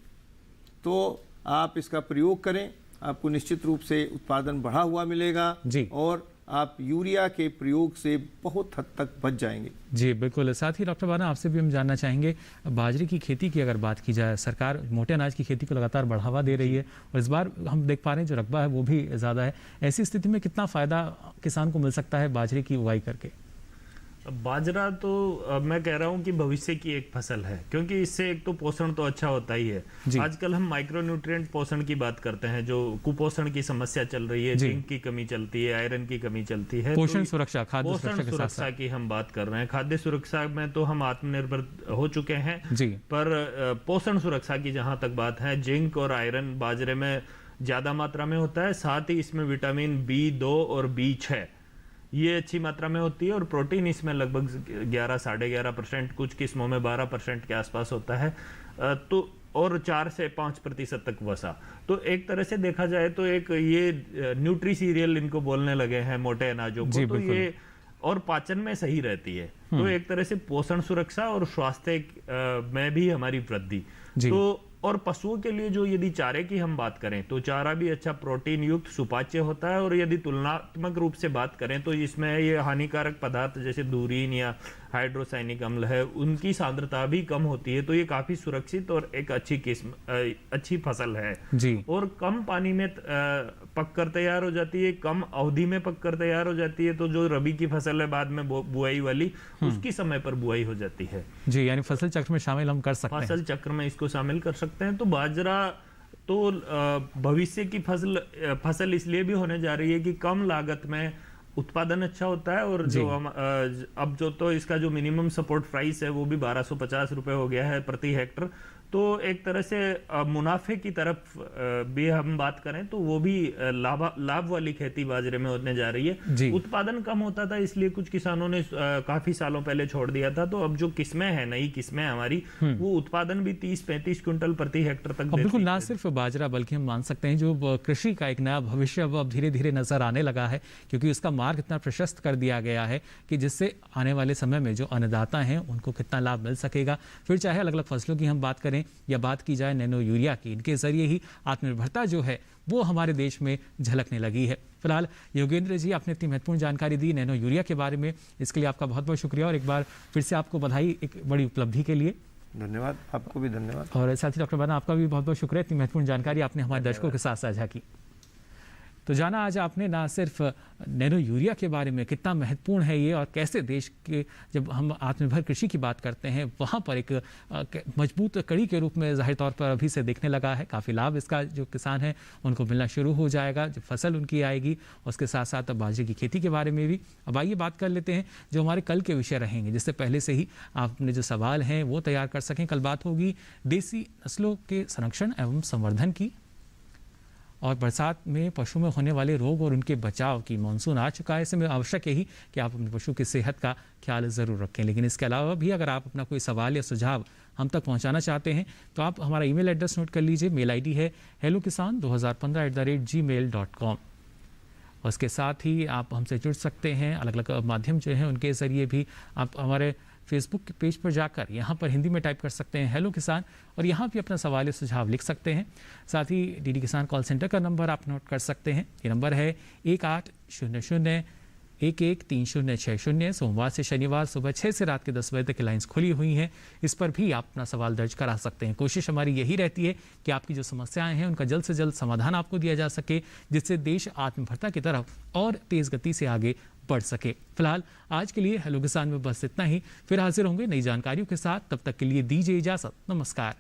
तो आप इसका प्रयोग करें, आपको निश्चित रूप से उत्पादन बढ़ा हुआ मिलेगा जी, और आप यूरिया के प्रयोग से बहुत हद तक बच जाएंगे। जी बिल्कुल। साथ ही डॉक्टर बाना, आपसे भी हम जानना चाहेंगे, बाजरे की खेती की अगर बात की जाए, सरकार मोटे अनाज की खेती को लगातार बढ़ावा दे रही है और इस बार हम देख पा रहे हैं जो रकबा है वो भी ज़्यादा है। ऐसी स्थिति में कितना फ़ायदा किसान को मिल सकता है बाजरे की उगाई करके? बाजरा तो मैं कह रहा हूं कि भविष्य की एक फसल है, क्योंकि इससे एक तो पोषण तो अच्छा होता ही है। आजकल हम माइक्रोन्यूट्रिएंट पोषण की बात करते हैं, जो कुपोषण की समस्या चल रही है, जिंक की कमी चलती है, आयरन की कमी चलती है, पोषण सुरक्षा, खाद्य सुरक्षा की हम बात कर रहे हैं। खाद्य सुरक्षा में तो हम आत्मनिर्भर हो चुके हैं जी, पर पोषण सुरक्षा की जहां तक बात है, जिंक और आयरन बाजरे में ज्यादा मात्रा में होता है। साथ ही इसमें विटामिन B2 और B6 ये अच्छी मात्रा में होती है, और प्रोटीन इसमें लगभग 11-11.5%, कुछ किस्मों में 12% के आसपास होता है। तो और 4 से 5% तक वसा। तो एक तरह से देखा जाए तो एक ये न्यूट्री सीरियल इनको बोलने लगे हैं मोटे अनाजों को, तो ये और पाचन में सही रहती है। तो एक तरह से पोषण सुरक्षा और स्वास्थ्य में भी हमारी वृद्धि। तो और पशुओं के लिए जो यदि चारे की हम बात करें तो चारा भी अच्छा प्रोटीन युक्त सुपाच्य होता है, और यदि तुलनात्मक रूप से बात करें तो इसमें ये हानिकारक पदार्थ जैसे धूरीन या हाइड्रोसाइनिक अम्ल है, उनकी सांद्रता भी कम होती है। तो ये काफी सुरक्षित और एक अच्छी किस्म अच्छी फसल है जी। और कम पानी में पककर तैयार हो जाती है, कम अवधि में पककर तैयार हो जाती है। तो जो रबी की फसल है बाद में बुआई वाली, उसकी समय पर बुआई हो जाती है जी। यानी फसल चक्र में शामिल हम कर सकते हैं, फसल चक्र में इसको शामिल कर सकते हैं। तो बाजरा तो भविष्य की फसल इसलिए भी होने जा रही है कि कम लागत में उत्पादन अच्छा होता है। और जो हम अब जो तो इसका जो मिनिमम सपोर्ट प्राइस है वो भी 1250 रुपए हो गया है प्रति हेक्टर। तो एक तरह से मुनाफे की तरफ भी हम बात करें तो वो भी लाभ वाली खेती बाजरे में होने जा रही है। उत्पादन कम होता था इसलिए कुछ किसानों ने काफी सालों पहले छोड़ दिया था। तो अब जो किस्में हैं, नई किस्में हमारी, वो उत्पादन भी 30-35 क्विंटल प्रति हेक्टर तक देती बिल्कुल। ना सिर्फ बाजरा बल्कि हम मान सकते हैं जो कृषि का एक नया भविष्य अब धीरे धीरे नजर आने लगा है, क्योंकि उसका मार्ग इतना प्रशस्त कर दिया गया है कि जिससे आने वाले समय में जो अन्नदाता हैं उनको कितना लाभ मिल सकेगा। फिर चाहे अलग अलग फसलों की हम बात करें या बात की जाए नैनो यूरिया की, इनके जरिए ही आत्मनिर्भरता जो है वो हमारे देश में झलकने लगी है। फिलहाल योगेंद्र जी, आपने इतनी महत्वपूर्ण जानकारी दी नैनो यूरिया के बारे में, इसके लिए आपका बहुत बहुत शुक्रिया और एक बार फिर से आपको बधाई एक बड़ी उपलब्धि के लिए। धन्यवाद, आपको भी धन्यवाद। और साथ ही डॉक्टर बना, आपका भी बहुत बहुत शुक्रिया, इतनी महत्वपूर्ण जानकारी आपने हमारे दर्शकों के साथ साझा की। तो जाना आज आपने ना सिर्फ नैनो यूरिया के बारे में कितना महत्वपूर्ण है ये, और कैसे देश के जब हम आत्मनिर्भर कृषि की बात करते हैं वहाँ पर एक मजबूत कड़ी के रूप में जाहिर तौर पर अभी से देखने लगा है। काफ़ी लाभ इसका जो किसान है उनको मिलना शुरू हो जाएगा जब फसल उनकी आएगी। उसके साथ साथ बाजरे की खेती के बारे में भी अब आइए बात कर लेते हैं जो हमारे कल के विषय रहेंगे, जिससे पहले से ही आपने जो सवाल हैं वो तैयार कर सकें। कल बात होगी देसी नस्लों के संरक्षण एवं संवर्धन की, और बरसात में पशु में होने वाले रोग और उनके बचाव की। मानसून आ चुका है, ऐसे में आवश्यक यही कि आप अपने पशु की सेहत का ख्याल ज़रूर रखें। लेकिन इसके अलावा भी अगर आप अपना कोई सवाल या सुझाव हम तक पहुंचाना चाहते हैं तो आप हमारा ईमेल एड्रेस नोट कर लीजिए। मेल आईडी है hellokisan2015@gmail.com। और इसके साथ ही आप हमसे जुड़ सकते हैं अलग अलग माध्यम जो हैं उनके ज़रिए भी। आप हमारे फेसबुक के पेज पर जाकर यहाँ पर हिंदी में टाइप कर सकते हैं हेलो किसान, और यहाँ भी अपना सवाल या सुझाव लिख सकते हैं। साथ ही डीडी किसान कॉल सेंटर का नंबर आप नोट कर सकते हैं। ये नंबर है 1800-113060। सोमवार से शनिवार सुबह 6 से रात के 10 बजे तक लाइन्स खुली हुई हैं, इस पर भी आप अपना सवाल दर्ज करा सकते हैं। कोशिश हमारी यही रहती है कि आपकी जो समस्याएं हैं उनका जल्द से जल्द समाधान आपको दिया जा सके, जिससे देश आत्मनिर्भरता की तरफ और तेज़ गति से आगे बढ़ सके। फिलहाल आज के लिए हेलो किसान में बस इतना ही। फिर हाजिर होंगे नई जानकारियों के साथ, तब तक के लिए दीजिए इजाज़त। नमस्कार।